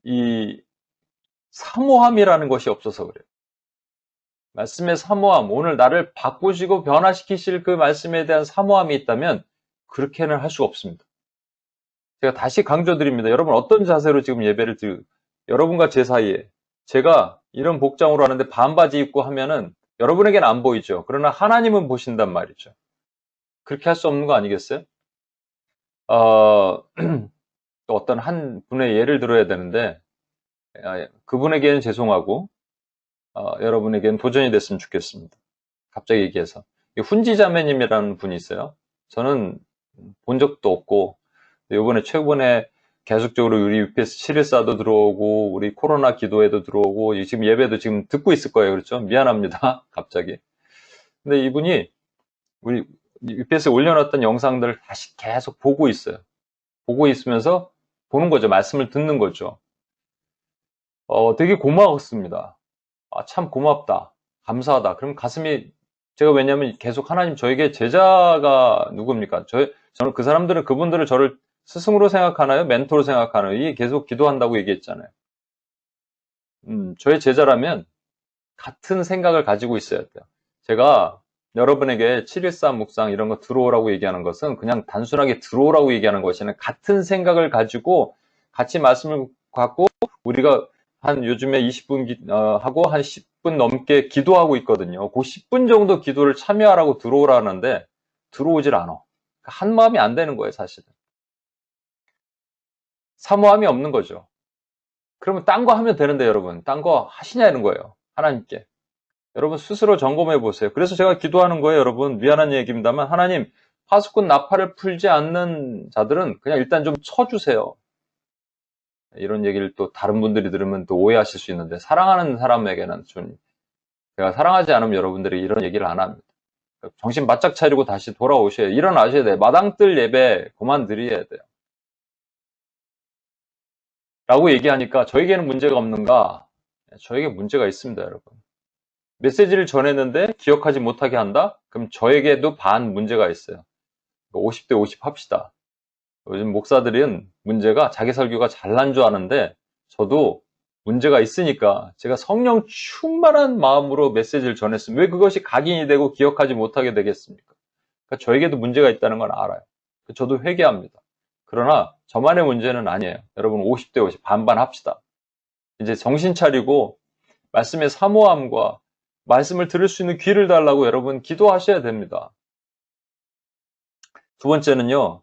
이 사모함이라는 것이 없어서 그래요. 말씀의 사모함, 오늘 나를 바꾸시고 변화시키실 그 말씀에 대한 사모함이 있다면 그렇게는 할 수가 없습니다. 제가 다시 강조드립니다. 여러분 어떤 자세로 지금 예배를 여러분과 제 사이에 제가 이런 복장으로 하는데 반바지 입고 하면은 여러분에게는 안 보이죠. 그러나 하나님은 보신단 말이죠. 그렇게 할 수 없는 거 아니겠어요? 또 어떤 한 분의 예를 들어야 되는데 그분에게는 죄송하고 여러분에게는 도전이 됐으면 좋겠습니다. 갑자기 얘기해서 훈지자매님이라는 분이 있어요. 저는 본 적도 없고 최근에 계속적으로 우리 UPS 714도 들어오고 우리 코로나 기도회도 들어오고 지금 예배도 지금 듣고 있을 거예요. 그렇죠? 미안합니다. 갑자기. 근데 이분이 우리 UPS에 올려놨던 영상들을 다시 계속 보고 있어요. 보고 있으면서 보는 거죠. 말씀을 듣는 거죠. 되게 고마웠습니다. 참 고맙다. 감사하다. 그럼 제가 왜냐면 계속 하나님 저에게 제자가 누굽니까? 저는 그분들을 저를 스승으로 생각하나요? 멘토로 생각하나요? 이게 계속 기도한다고 얘기했잖아요. 저의 제자라면 같은 생각을 가지고 있어야 돼요. 제가 여러분에게 713 묵상 이런 거 들어오라고 얘기하는 것은 그냥 단순하게 들어오라고 얘기하는 것이 아니라 같은 생각을 가지고 같이 말씀을 갖고 우리가 요즘에 20분 하고 한 10분 넘게 기도하고 있거든요. 그 10분 정도 기도를 참여하라고 들어오라는데 들어오질 않아. 한 마음이 안 되는 거예요, 사실은. 사모함이 없는 거죠. 그러면 딴 거 하면 되는데 여러분, 딴 거 하시냐 이런 거예요. 하나님께. 여러분 스스로 점검해 보세요. 그래서 제가 기도하는 거예요, 여러분. 미안한 얘기입니다만 하나님, 파수꾼 나팔을 풀지 않는 자들은 그냥 일단 좀 쳐주세요. 이런 얘기를 또 다른 분들이 들으면 또 오해하실 수 있는데 사랑하는 사람에게는 제가 사랑하지 않으면 여러분들이 이런 얘기를 안 합니다. 정신 바짝 차리고 다시 돌아오셔야 돼요. 일어나셔야 돼요. 마당뜰 예배 그만 드려야 돼요. 라고 얘기하니까 저에게는 문제가 없는가? 저에게 문제가 있습니다, 여러분. 메시지를 전했는데 기억하지 못하게 한다? 그럼 저에게도 반 문제가 있어요. 50대 50 합시다. 요즘 목사들은 문제가 자기 설교가 잘난 줄 아는데 저도 문제가 있으니까 제가 성령 충만한 마음으로 메시지를 전했으면 왜 그것이 각인이 되고 기억하지 못하게 되겠습니까? 그러니까 저에게도 문제가 있다는 건 알아요. 저도 회개합니다. 그러나 저만의 문제는 아니에요. 여러분 50대 50 반반 합시다. 이제 정신 차리고 말씀의 사모함과 말씀을 들을 수 있는 귀를 달라고 여러분 기도하셔야 됩니다. 두 번째는요.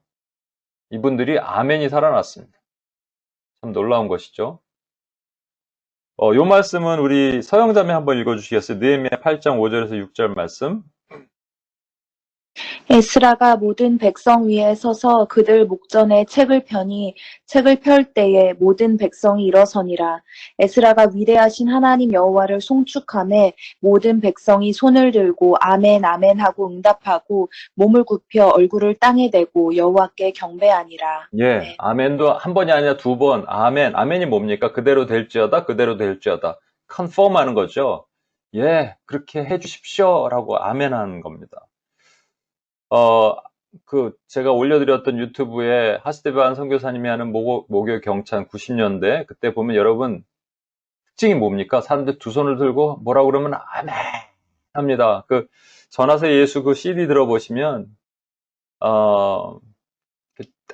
이분들이 아멘이 살아났습니다. 참 놀라운 것이죠. 요 말씀은 우리 서영자매 한번 읽어주시겠어요? 느헤미야 8장 5절에서 6절 말씀. 에스라가 모든 백성 위에 서서 그들 목전에 책을 펴니 책을 펼 때에 모든 백성이 일어서니라. 에스라가 위대하신 하나님 여호와를 송축하매 모든 백성이 손을 들고 아멘 아멘 하고 응답하고 몸을 굽혀 얼굴을 땅에 대고 여호와께 경배하니라. 예, 아멘도 한 번이 아니라 두 번, 아멘. 아멘이 뭡니까? 그대로 될지어다, 그대로 될지어다. 컨펌 하는 거죠. 예, 그렇게 해 주십시오. 라고 아멘 하는 겁니다. 제가 올려드렸던 유튜브에 하스데반 선교사님이 하는 목요 경찬 90년대, 그때 보면 여러분, 특징이 뭡니까? 사람들 두 손을 들고 뭐라 그러면 아멘 합니다. 전하세 예수 그 CD 들어보시면,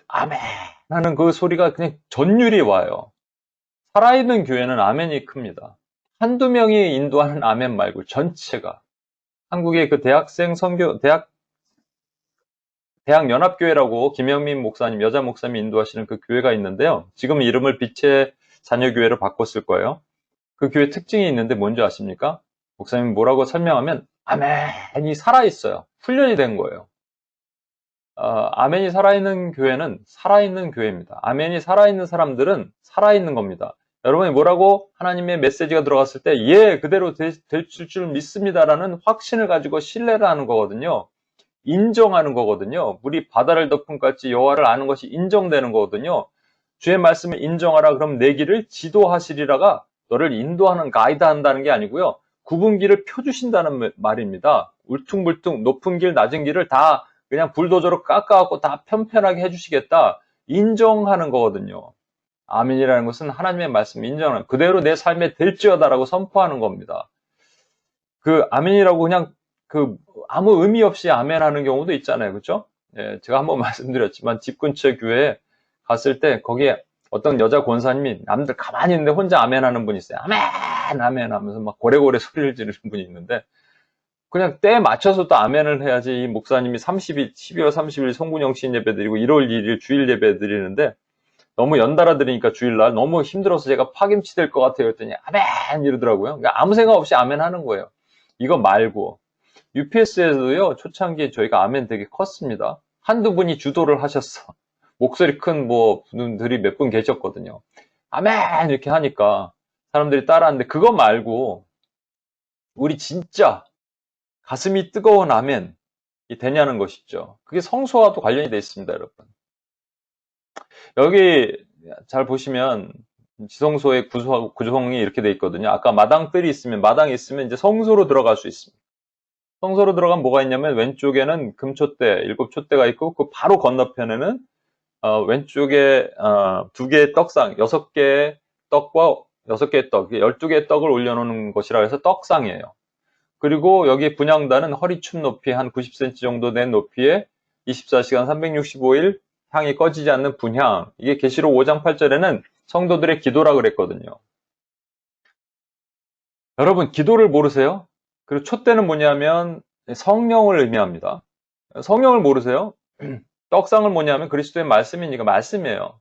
아멘 하는 그 소리가 그냥 전율이 와요. 살아있는 교회는 아멘이 큽니다. 한두 명이 인도하는 아멘 말고 전체가. 한국의 그 대학 연합교회라고 김영민 목사님, 여자 목사님이 인도하시는 그 교회가 있는데요. 지금 이름을 빛의 자녀교회로 바꿨을 거예요. 그 교회 특징이 있는데 뭔지 아십니까? 목사님이 뭐라고 설명하면 아멘이 살아있어요. 훈련이 된 거예요. 아멘이 살아있는 교회는 살아있는 교회입니다. 아멘이 살아있는 사람들은 살아있는 겁니다. 여러분이 뭐라고 하나님의 메시지가 들어갔을 때 예, 그대로 될 줄 믿습니다라는 확신을 가지고 신뢰를 하는 거거든요. 인정하는 거거든요. 물이 바다를 덮은 것 같이 여호와를 아는 것이 인정되는 거거든요. 주의 말씀을 인정하라 그럼 내 길을 지도하시리라가 너를 인도하는 가이드 한다는 게 아니고요. 구분길을 펴주신다는 말입니다. 울퉁불퉁 높은 길 낮은 길을 다 그냥 불도저로 깎아갖고 다 편편하게 해주시겠다. 인정하는 거거든요. 아멘이라는 것은 하나님의 말씀을 인정하는 그대로 내 삶에 될지어다라고 선포하는 겁니다. 그 아멘이라고 그냥 아무 의미 없이 아멘하는 경우도 있잖아요. 그렇죠? 예, 제가 한번 말씀드렸지만 집 근처 교회에 갔을 때 거기에 어떤 여자 권사님이 남들 가만히 있는데 혼자 아멘하는 분이 있어요. 아멘 아멘 하면서 막 고래고래 소리를 지르는 분이 있는데 그냥 때에 맞춰서 또 아멘을 해야지. 이 목사님이 12월 30일 송군영 시인 예배 드리고 1월 2일 주일 예배 드리는데 너무 연달아 드리니까 주일날 너무 힘들어서 제가 파김치 될 것 같아요. 그랬더니 아멘 이러더라고요. 그러니까 아무 생각 없이 아멘 하는 거예요. 이거 말고 UPS에서도요. 초창기에 저희가 아멘 되게 컸습니다. 한두 분이 주도를 하셨어. 목소리 큰 분들이 몇 분 계셨거든요. 아멘 이렇게 하니까 사람들이 따라하는데 그거 말고 우리 진짜 가슴이 뜨거운 아멘이 되냐는 것이죠. 그게 성소와도 관련이 되어 있습니다, 여러분. 여기 잘 보시면 지성소의 구성이 이렇게 되어 있거든요. 아까 마당들이 있으면 마당이 있으면 이제 성소로 들어갈 수 있습니다. 성소로 들어가면 뭐가 있냐면 왼쪽에는 금촛대, 7촛대가 있고 그 바로 건너편에는 왼쪽에 2개의 떡상, 6개의 떡과 6개의 떡, 12개의 떡을 올려놓는 것이라 해서 떡상이에요. 그리고 여기 분향단은 허리춤 높이 한 90cm 정도 된 높이에 24시간 365일 향이 꺼지지 않는 분향. 이게 계시록 5장 8절에는 성도들의 기도라 그랬거든요. 여러분 기도를 모르세요? 그리고 촛대는 뭐냐면 성령을 의미합니다. 성령을 모르세요? 떡상을 뭐냐면 그리스도의 말씀이니까 말씀이에요.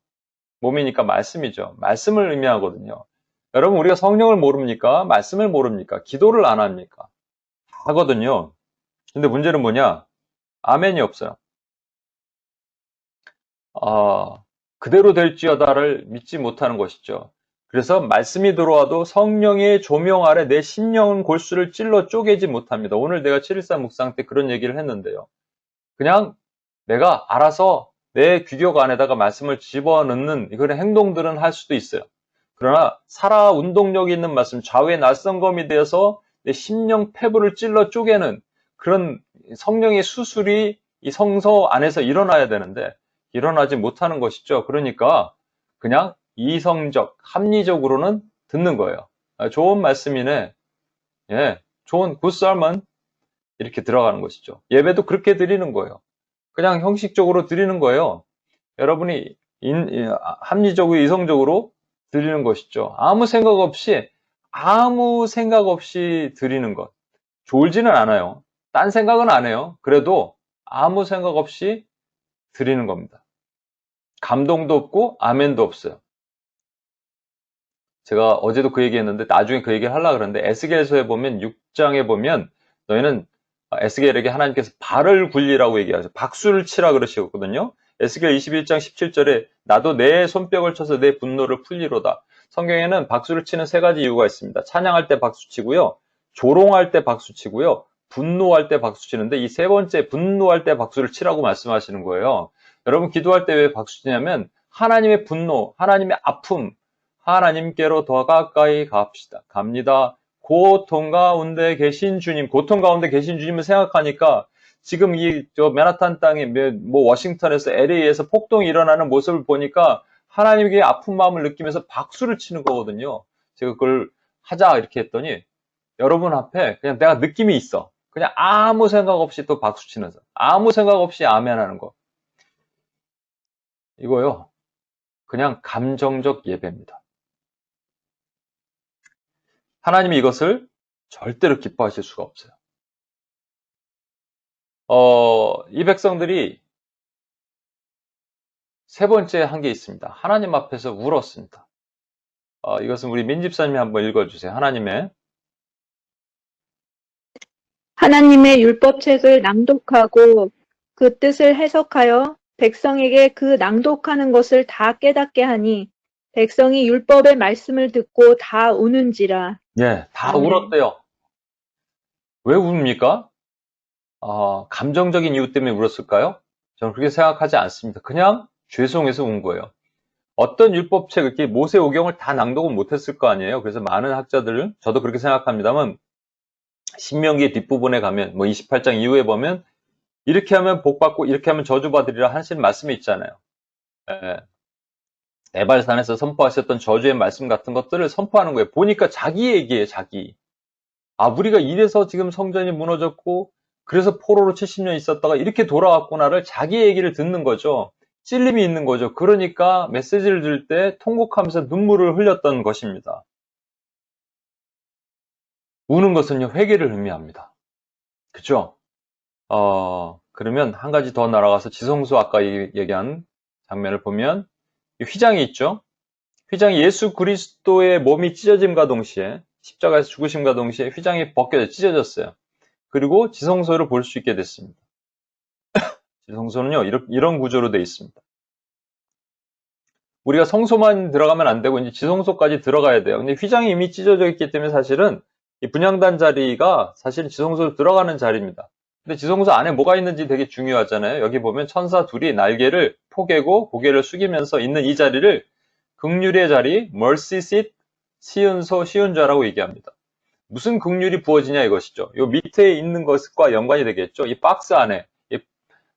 몸이니까 말씀이죠. 말씀을 의미하거든요. 여러분 우리가 성령을 모릅니까? 말씀을 모릅니까? 기도를 안 합니까? 하거든요. 근데 문제는 뭐냐? 아멘이 없어요. 그대로 될지어다를 믿지 못하는 것이죠. 그래서 말씀이 들어와도 성령의 조명 아래 내 심령은 골수를 찔러 쪼개지 못합니다. 오늘 내가 7.14 묵상 때 그런 얘기를 했는데요. 그냥 내가 알아서 내 귀격 안에다가 말씀을 집어넣는 그런 행동들은 할 수도 있어요. 그러나 살아 운동력이 있는 말씀, 좌우의 낯선검이 되어서 내 심령 패부를 찔러 쪼개는 그런 성령의 수술이 이 성서 안에서 일어나야 되는데 일어나지 못하는 것이죠. 그러니까 그냥 이성적, 합리적으로는 듣는 거예요. 좋은 말씀이네. 예, 좋은 굿설먼 이렇게 들어가는 것이죠. 예배도 그렇게 드리는 거예요. 그냥 형식적으로 드리는 거예요. 여러분이 합리적으로 이성적으로 드리는 것이죠. 아무 생각 없이 드리는 것. 졸지는 않아요. 딴 생각은 안 해요. 그래도 아무 생각 없이 드리는 겁니다. 감동도 없고 아멘도 없어요. 제가 어제도 그 얘기했는데 나중에 그 얘기를 하려고 그러는데 에스겔서에 보면 6장에 보면 너희는 에스겔에게 하나님께서 발을 굴리라고 얘기하죠. 박수를 치라 그러시거든요. 에스겔 21장 17절에 나도 내 손뼉을 쳐서 내 분노를 풀리로다. 성경에는 박수를 치는 세 가지 이유가 있습니다. 찬양할 때 박수 치고요. 조롱할 때 박수 치고요. 분노할 때 박수 치는데 이 세 번째 분노할 때 박수를 치라고 말씀하시는 거예요. 여러분 기도할 때 왜 박수 치냐면 하나님의 분노, 하나님의 아픔, 하나님께로 더 가까이 갑니다. 고통 가운데 계신 주님, 고통 가운데 계신 주님을 생각하니까 지금 맨하탄 땅에 워싱턴에서 LA에서 폭동이 일어나는 모습을 보니까 하나님께 아픈 마음을 느끼면서 박수를 치는 거거든요. 제가 그걸 하자 이렇게 했더니 여러분 앞에 그냥 내가 느낌이 있어. 그냥 아무 생각 없이 또 박수 치면서 아무 생각 없이 아멘하는 거. 이거요. 그냥 감정적 예배입니다. 하나님이 이것을 절대로 기뻐하실 수가 없어요. 이 백성들이 세 번째 한 게 있습니다. 하나님 앞에서 울었습니다. 이것은 우리 민집사님이 한번 읽어주세요. 하나님의 율법책을 낭독하고 그 뜻을 해석하여 백성에게 그 낭독하는 것을 다 깨닫게 하니 백성이 율법의 말씀을 듣고 다 우는지라. 예, 다 아멘. 울었대요. 왜 웁니까? 감정적인 이유 때문에 울었을까요? 저는 그렇게 생각하지 않습니다. 그냥 죄송해서 운 거예요. 어떤 율법책, 이렇게 모세오경을 다 낭독은 못했을 거 아니에요. 그래서 많은 학자들, 저도 그렇게 생각합니다만, 신명기 뒷부분에 가면, 28장 이후에 보면, 이렇게 하면 복받고, 이렇게 하면 저주받으리라 하신 말씀이 있잖아요. 예. 에발산에서 선포하셨던 저주의 말씀 같은 것들을 선포하는 거예요. 보니까 자기 얘기예요, 자기. 우리가 이래서 지금 성전이 무너졌고, 그래서 포로로 70년 있었다가 이렇게 돌아왔구나를 자기 얘기를 듣는 거죠. 찔림이 있는 거죠. 그러니까 메시지를 들을 때 통곡하면서 눈물을 흘렸던 것입니다. 우는 것은요, 회개를 의미합니다. 그죠? 그러면 한 가지 더 날아가서 지성소 아까 얘기한 장면을 보면, 휘장이 있죠? 휘장이 예수 그리스도의 몸이 찢어짐과 동시에, 십자가에서 죽으심과 동시에 휘장이 벗겨져 찢어졌어요. 그리고 지성소를 볼 수 있게 됐습니다. 지성소는요, 이런 구조로 되어 있습니다. 우리가 성소만 들어가면 안 되고 이제 지성소까지 들어가야 돼요. 근데 휘장이 이미 찢어져 있기 때문에 사실은 이 분향단 자리가 사실은 지성소로 들어가는 자리입니다. 근데 지성소 안에 뭐가 있는지 되게 중요하잖아요. 여기 보면 천사 둘이 날개를 포개고 고개를 숙이면서 있는 이 자리를 긍휼의 자리, mercy seat, 시은소, 시은좌라고 얘기합니다. 무슨 긍휼이 부어지냐 이것이죠. 요 밑에 있는 것과 연관이 되겠죠. 이 박스 안에, 이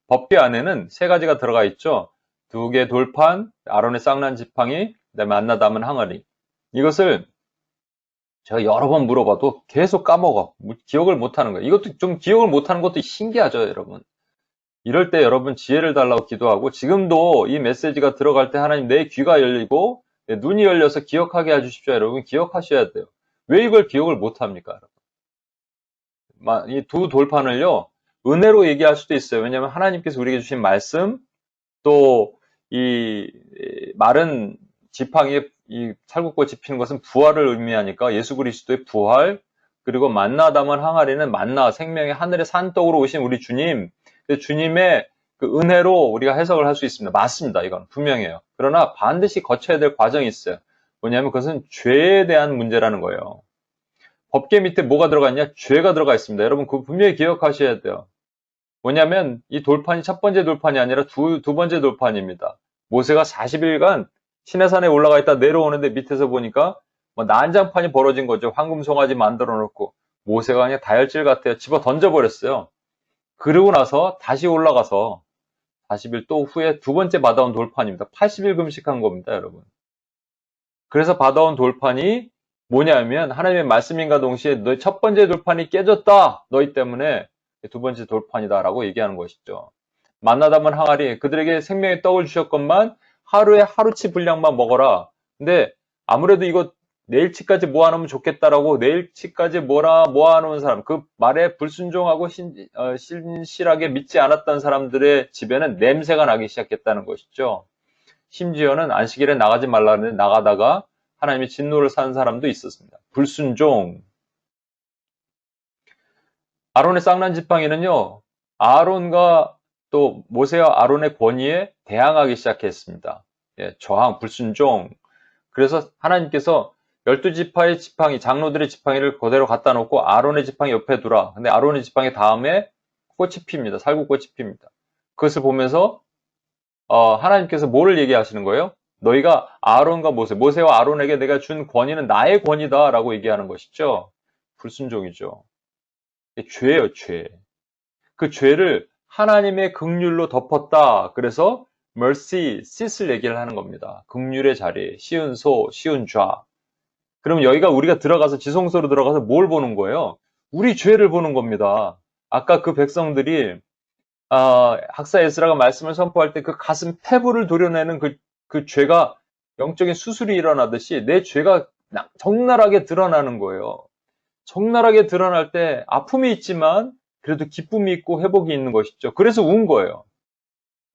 법궤 안에는 세 가지가 들어가 있죠. 2개 돌판, 아론의 쌍난 지팡이, 그다음에 안나 담은 항아리. 이것을 제가 여러 번 물어봐도 계속 까먹어. 기억을 못하는 거예요. 이것도 좀 기억을 못하는 것도 신기하죠, 여러분. 이럴 때 여러분 지혜를 달라고 기도하고 지금도 이 메시지가 들어갈 때 하나님 내 귀가 열리고 내 눈이 열려서 기억하게 해주십시오. 여러분 기억하셔야 돼요. 왜 이걸 기억을 못합니까? 여러분? 이 두 돌판을요, 은혜로 얘기할 수도 있어요. 왜냐하면 하나님께서 우리에게 주신 말씀, 또 이 마른 지팡이에 이 찰국꽃이 피는 것은 부활을 의미하니까 예수 그리스도의 부활, 그리고 만나 담은 항아리는 만나, 생명의 하늘의 산떡으로 오신 우리 주님, 주님의 그 은혜로 우리가 해석을 할 수 있습니다. 맞습니다. 이건 분명해요. 그러나 반드시 거쳐야 될 과정이 있어요. 뭐냐면 그것은 죄에 대한 문제라는 거예요. 법궤 밑에 뭐가 들어가 있냐? 죄가 들어가 있습니다. 여러분 그거 분명히 기억하셔야 돼요. 뭐냐면 이 돌판이 첫 번째 돌판이 아니라 두 번째 돌판입니다. 모세가 40일간 시내산에 올라가 있다 내려오는데 밑에서 보니까 난장판이 벌어진 거죠. 황금 송아지 만들어 놓고 모세가 그냥 다혈질 같아요. 집어 던져버렸어요. 그러고 나서 다시 올라가서 40일 또 후에 두 번째 받아온 돌판입니다. 80일 금식한 겁니다, 여러분. 그래서 받아온 돌판이 뭐냐면 하나님의 말씀인과 동시에 너희 첫 번째 돌판이 깨졌다. 너희 때문에 두 번째 돌판이다라고 얘기하는 것이죠. 만나 담은 항아리, 그들에게 생명의 떡을 주셨건만 하루에 하루치 분량만 먹어라. 근데 아무래도 이거 내일치까지 모아놓으면 좋겠다라고 내일치까지 모아놓은 사람, 그 말에 불순종하고 신실하게 믿지 않았던 사람들의 집에는 냄새가 나기 시작했다는 것이죠. 심지어는 안식일에 나가지 말라는데 나가다가 하나님의 진노를 산 사람도 있었습니다. 불순종. 아론의 쌍난 지팡이는요, 아론과 또 모세와 아론의 권위에 대항하기 시작했습니다. 예, 저항, 불순종. 그래서 하나님께서 12지파의 지팡이, 장로들의 지팡이를 그대로 갖다 놓고 아론의 지팡이 옆에 두라. 근데 아론의 지팡이 다음에 꽃이 핍니다. 살구꽃이 핍니다. 그것을 보면서 하나님께서 뭐를 얘기하시는 거예요? 너희가 아론과 모세와 아론에게 내가 준 권위는 나의 권위다 라고 얘기하는 것이죠. 불순종이죠. 죄예요, 죄. 그 죄를 하나님의 긍휼로 덮었다. 그래서 mercy, sit을 얘기를 하는 겁니다. 긍휼의 자리, 시은 소, 시은 좌. 그럼 여기가 우리가 들어가서 지성소로 들어가서 뭘 보는 거예요? 우리 죄를 보는 겁니다. 아까 그 백성들이 학사 에스라가 말씀을 선포할 때 그 가슴 폐부를 도려내는 그 죄가 영적인 수술이 일어나듯이 내 죄가 적나라하게 드러나는 거예요. 적나라하게 드러날 때 아픔이 있지만 그래도 기쁨이 있고 회복이 있는 것이죠. 그래서 운 거예요.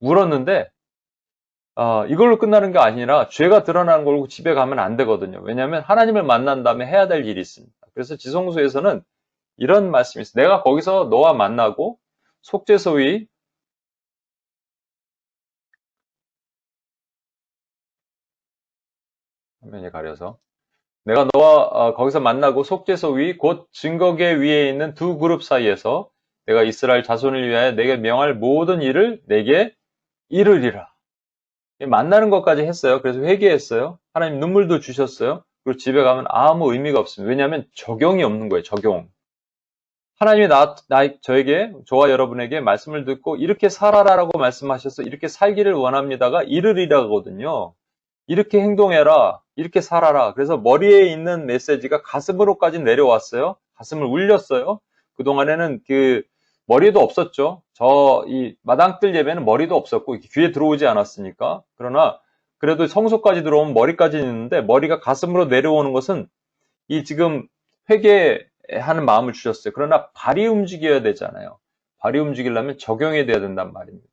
울었는데 이걸로 끝나는 게 아니라 죄가 드러나는 걸로 집에 가면 안 되거든요. 왜냐하면 하나님을 만난 다음에 해야 될 일이 있습니다. 그래서 지성소에서는 이런 말씀이 있어요. 내가 거기서 너와 만나고 속죄소위 화면이 가려서 내가 너와 거기서 만나고 속죄소 위 곧 증거계 위에 있는 두 그룹 사이에서 내가 이스라엘 자손을 위하여 내게 명할 모든 일을 내게 이르리라. 만나는 것까지 했어요. 그래서 회개했어요. 하나님 눈물도 주셨어요. 그리고 집에 가면 아무 의미가 없습니다. 왜냐하면 적용이 없는 거예요. 적용. 하나님이 저에게, 저와 여러분에게 말씀을 듣고 이렇게 살아라라고 말씀하셔서 이렇게 살기를 원합니다가 이르리라거든요. 이렇게 행동해라, 이렇게 살아라. 그래서 머리에 있는 메시지가 가슴으로까지 내려왔어요. 가슴을 울렸어요. 그동안에는 머리도 없었죠. 이 마당뜰 예배는 머리도 없었고 귀에 들어오지 않았으니까. 그러나 그래도 성소까지 들어오면 머리까지 있는데 머리가 가슴으로 내려오는 것은 이 지금 회개하는 마음을 주셨어요. 그러나 발이 움직여야 되잖아요. 발이 움직이려면 적용이 돼야 된단 말입니다.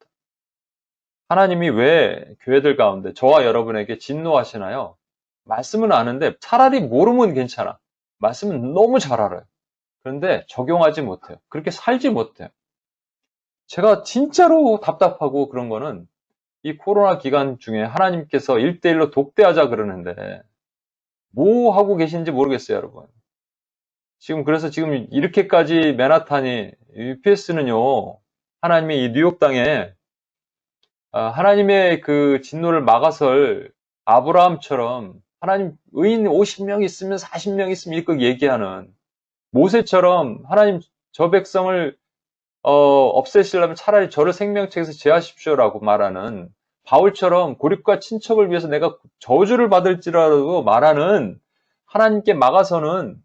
하나님이 왜 교회들 가운데 저와 여러분에게 진노하시나요? 말씀은 아는데 차라리 모르면 괜찮아. 말씀은 너무 잘 알아요. 그런데 적용하지 못해요. 그렇게 살지 못해요. 제가 진짜로 답답하고 그런 거는 이 코로나 기간 중에 하나님께서 1대1로 독대하자 그러는데 뭐 하고 계신지 모르겠어요, 여러분. 그래서 지금 이렇게까지 맨하탄이 UPS는요, 하나님의 이 뉴욕 땅에 하나님의 그 진노를 막아설 아브라함처럼 하나님 의인 50명 있으면 40명 있으면 이렇게 얘기하는 모세처럼 하나님 저 백성을 없애시려면 차라리 저를 생명책에서 제하십시오라고 말하는 바울처럼 고립과 친척을 위해서 내가 저주를 받을지라도 말하는 하나님께 막아서는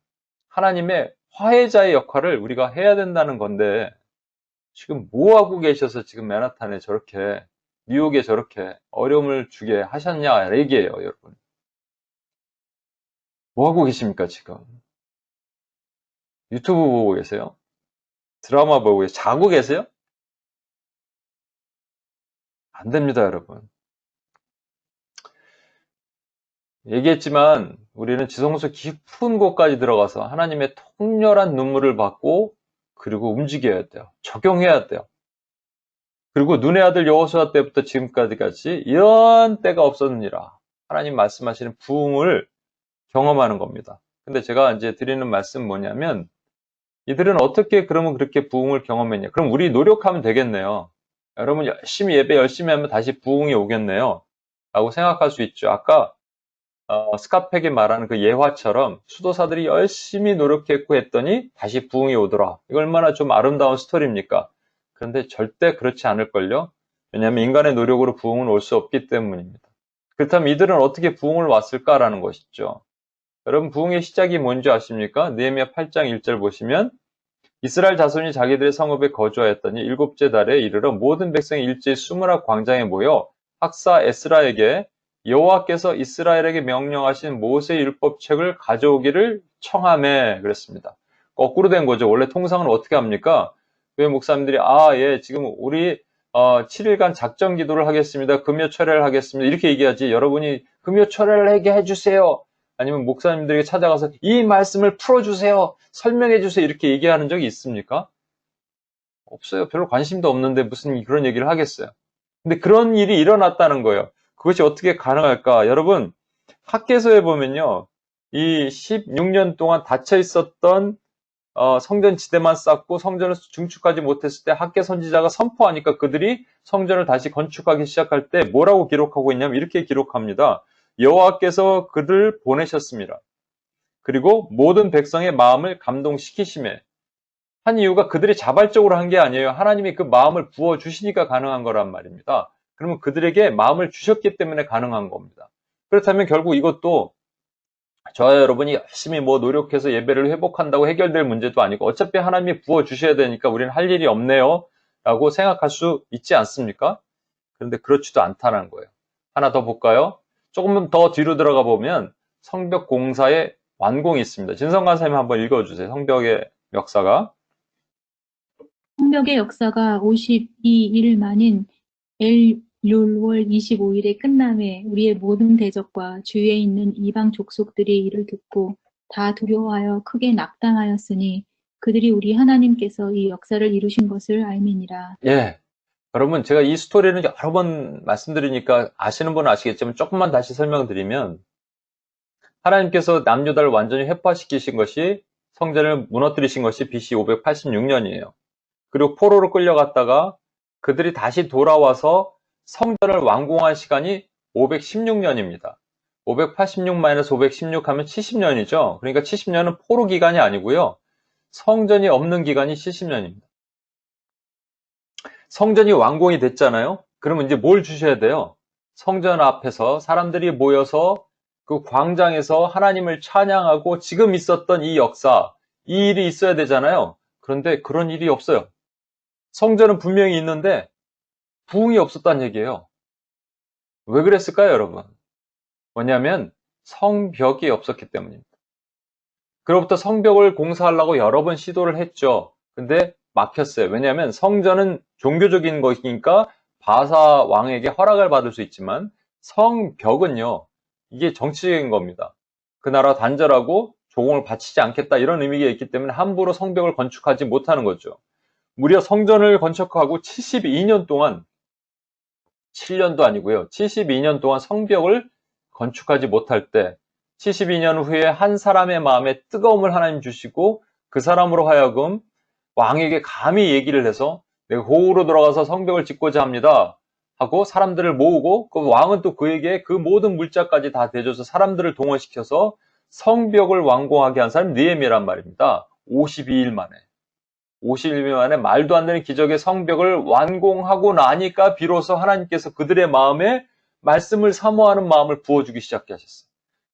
하나님의 화해자의 역할을 우리가 해야 된다는 건데 지금 뭐 하고 계셔서 지금 맨하탄에 저렇게 뉴욕에 저렇게 어려움을 주게 하셨냐 얘기예요, 여러분. 뭐 하고 계십니까, 지금? 유튜브 보고 계세요? 드라마 보고 계세요? 자고 계세요? 안 됩니다, 여러분. 얘기했지만 우리는 지성소 깊은 곳까지 들어가서 하나님의 통렬한 눈물을 받고 그리고 움직여야 돼요. 적용해야 돼요. 그리고 눈의 아들 여호수아 때부터 지금까지 이런 때가 없었느니라. 하나님 말씀하시는 부흥을 경험하는 겁니다. 근데 제가 이제 드리는 말씀 뭐냐면 이들은 어떻게 그러면 그렇게 부흥을 경험했냐. 그럼 우리 노력하면 되겠네요. 여러분 열심히 예배 열심히 하면 다시 부흥이 오겠네요. 라고 생각할 수 있죠. 아까 스카펙이 말하는 그 예화처럼 수도사들이 열심히 노력했고 했더니 다시 부흥이 오더라. 이거 얼마나 좀 아름다운 스토리입니까? 그런데 절대 그렇지 않을걸요? 왜냐하면 인간의 노력으로 부흥은 올 수 없기 때문입니다. 그렇다면 이들은 어떻게 부흥을 왔을까라는 것이죠. 여러분 부흥의 시작이 뭔지 아십니까? 느헤미야 8장 1절 보시면 이스라엘 자손이 자기들의 성읍에 거주하였더니 일곱째 달에 이르러 모든 백성이 일제히 수문학 광장에 모여 학사 에스라에게 여호와께서 이스라엘에게 명령하신 모세 율법책을 가져오기를 청하매 그랬습니다. 거꾸로 된 거죠. 원래 통상은 어떻게 합니까? 교회 목사님들이 지금 우리 7일간 작정 기도를 하겠습니다. 금요 철회를 하겠습니다. 이렇게 얘기하지. 여러분이 금요 철회를 하게 해주세요. 아니면 목사님들에게 찾아가서 이 말씀을 풀어주세요. 설명해주세요. 이렇게 얘기하는 적이 있습니까? 없어요. 별로 관심도 없는데 무슨 그런 얘기를 하겠어요. 근데 그런 일이 일어났다는 거예요. 그것이 어떻게 가능할까? 여러분, 학개서에 보면요. 이 16년 동안 닫혀 있었던 성전 지대만 쌓고 성전을 증축하지 못했을 때 학개 선지자가 선포하니까 그들이 성전을 다시 건축하기 시작할 때 뭐라고 기록하고 있냐면 이렇게 기록합니다. 여호와께서 그를 보내셨습니다. 그리고 모든 백성의 마음을 감동시키심에 한 이유가 그들이 자발적으로 한 게 아니에요. 하나님이 그 마음을 부어주시니까 가능한 거란 말입니다. 그러면 그들에게 마음을 주셨기 때문에 가능한 겁니다. 그렇다면 결국 이것도 저와 여러분이 열심히 노력해서 예배를 회복한다고 해결될 문제도 아니고 어차피 하나님이 부어주셔야 되니까 우리는 할 일이 없네요 라고 생각할 수 있지 않습니까? 그런데 그렇지도 않다는 거예요. 하나 더 볼까요? 조금 더 뒤로 들어가 보면 성벽 공사의 완공이 있습니다. 진성 간사님 한번 읽어주세요. 성벽의 역사가. 성벽의 역사가 52일 만인 엘룰월 25일에 끝남에 우리의 모든 대적과 주위에 있는 이방 족속들이 이를 듣고 다 두려워하여 크게 낙담하였으니 그들이 우리 하나님께서 이 역사를 이루신 것을 알미니라. 예. 여러분, 제가 이 스토리는 여러 번 말씀드리니까 아시는 분은 아시겠지만 조금만 다시 설명드리면 하나님께서 남유다를 완전히 회파시키신 것이 성전을 무너뜨리신 것이 BC 586년이에요. 그리고 포로로 끌려갔다가 그들이 다시 돌아와서 성전을 완공한 시간이 516년입니다. 586-516 하면 70년이죠. 그러니까 70년은 포로 기간이 아니고요. 성전이 없는 기간이 70년입니다. 성전이 완공이 됐잖아요. 그러면 이제 뭘 주셔야 돼요? 성전 앞에서 사람들이 모여서 그 광장에서 하나님을 찬양하고 지금 있었던 이 역사, 이 일이 있어야 되잖아요. 그런데 그런 일이 없어요. 성전은 분명히 있는데 부흥이 없었다는 얘기예요. 왜 그랬을까요, 여러분? 뭐냐면 성벽이 없었기 때문입니다. 그로부터 성벽을 공사하려고 여러 번 시도를 했죠. 근데 막혔어요. 왜냐하면 성전은 종교적인 것이니까 바사 왕에게 허락을 받을 수 있지만 성벽은요, 이게 정치적인 겁니다. 그 나라 단절하고 조공을 바치지 않겠다 이런 의미가 있기 때문에 함부로 성벽을 건축하지 못하는 거죠. 무려 성전을 건축하고 72년 동안 7년도 아니고요. 72년 동안 성벽을 건축하지 못할 때 72년 후에 한 사람의 마음에 뜨거움을 하나님 주시고 그 사람으로 하여금 왕에게 감히 얘기를 해서 내가 고으로 들어가서 성벽을 짓고자 합니다 하고 사람들을 모으고 그 왕은 또 그에게 그 모든 물자까지 다 대줘서 사람들을 동원시켜서 성벽을 완공하게 한 사람이 느헤미야란 말입니다. 52일 만에. 50일 만에 말도 안 되는 기적의 성벽을 완공하고 나니까 비로소 하나님께서 그들의 마음에 말씀을 사모하는 마음을 부어주기 시작하셨어요.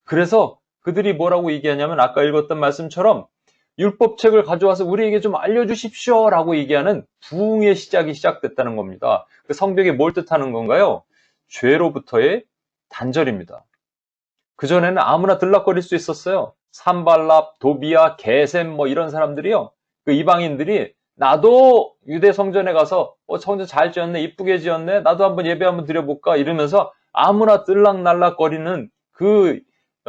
그래서 그들이 뭐라고 얘기하냐면 아까 읽었던 말씀처럼 율법책을 가져와서 우리에게 좀 알려주십시오 라고 얘기하는 부흥의 시작이 시작됐다는 겁니다. 그 성벽이 뭘 뜻하는 건가요? 죄로부터의 단절입니다. 그전에는 아무나 들락거릴 수 있었어요. 산발랍, 도비아, 게셈 이런 사람들이요. 그 이방인들이 나도 유대 성전에 가서 성전 잘 지었네, 이쁘게 지었네, 나도 한번 예배 한번 드려볼까 이러면서 아무나 들락날락거리는 그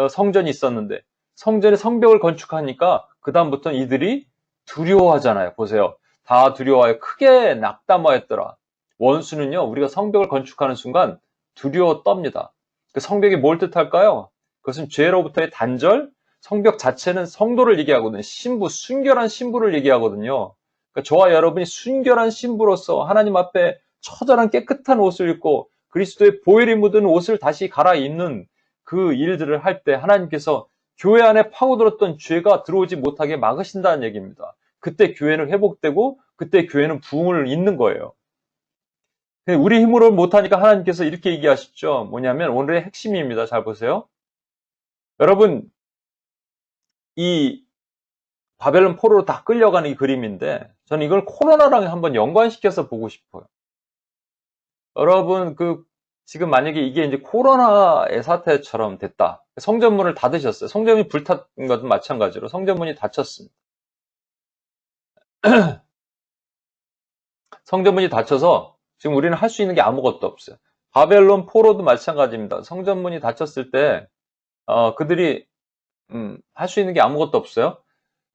성전이 있었는데 성전에 성벽을 건축하니까 그 다음부터는 이들이 두려워하잖아요. 보세요. 다 두려워하여 크게 낙담하였더라. 원수는요, 우리가 성벽을 건축하는 순간 두려워 떱니다. 그 성벽이 뭘 뜻할까요? 그것은 죄로부터의 단절, 성벽 자체는 성도를 얘기하거든요. 신부, 순결한 신부를 얘기하거든요. 그러니까 저와 여러분이 순결한 신부로서 하나님 앞에 처절한 깨끗한 옷을 입고 그리스도의 보혈이 묻은 옷을 다시 갈아입는 그 일들을 할 때 하나님께서 교회 안에 파고들었던 죄가 들어오지 못하게 막으신다는 얘기입니다. 그때 교회는 회복되고 그때 교회는 부흥을 잇는 거예요. 우리 힘으로 못하니까 하나님께서 이렇게 얘기하시죠. 뭐냐면 오늘의 핵심입니다. 잘 보세요. 여러분, 이 바벨론 포로로 다 끌려가는 이 그림인데 저는 이걸 코로나랑 한번 연관시켜서 보고 싶어요. 여러분, 지금 만약에 이게 이제 코로나의 사태처럼 됐다. 성전문을 닫으셨어요. 성전문이 불탔던 것도 마찬가지로 성전문이 닫혔습니다. 성전문이 닫혀서 지금 우리는 할 수 있는 게 아무것도 없어요. 바벨론 포로도 마찬가지입니다. 성전문이 닫혔을 때 그들이 할 수 있는 게 아무것도 없어요.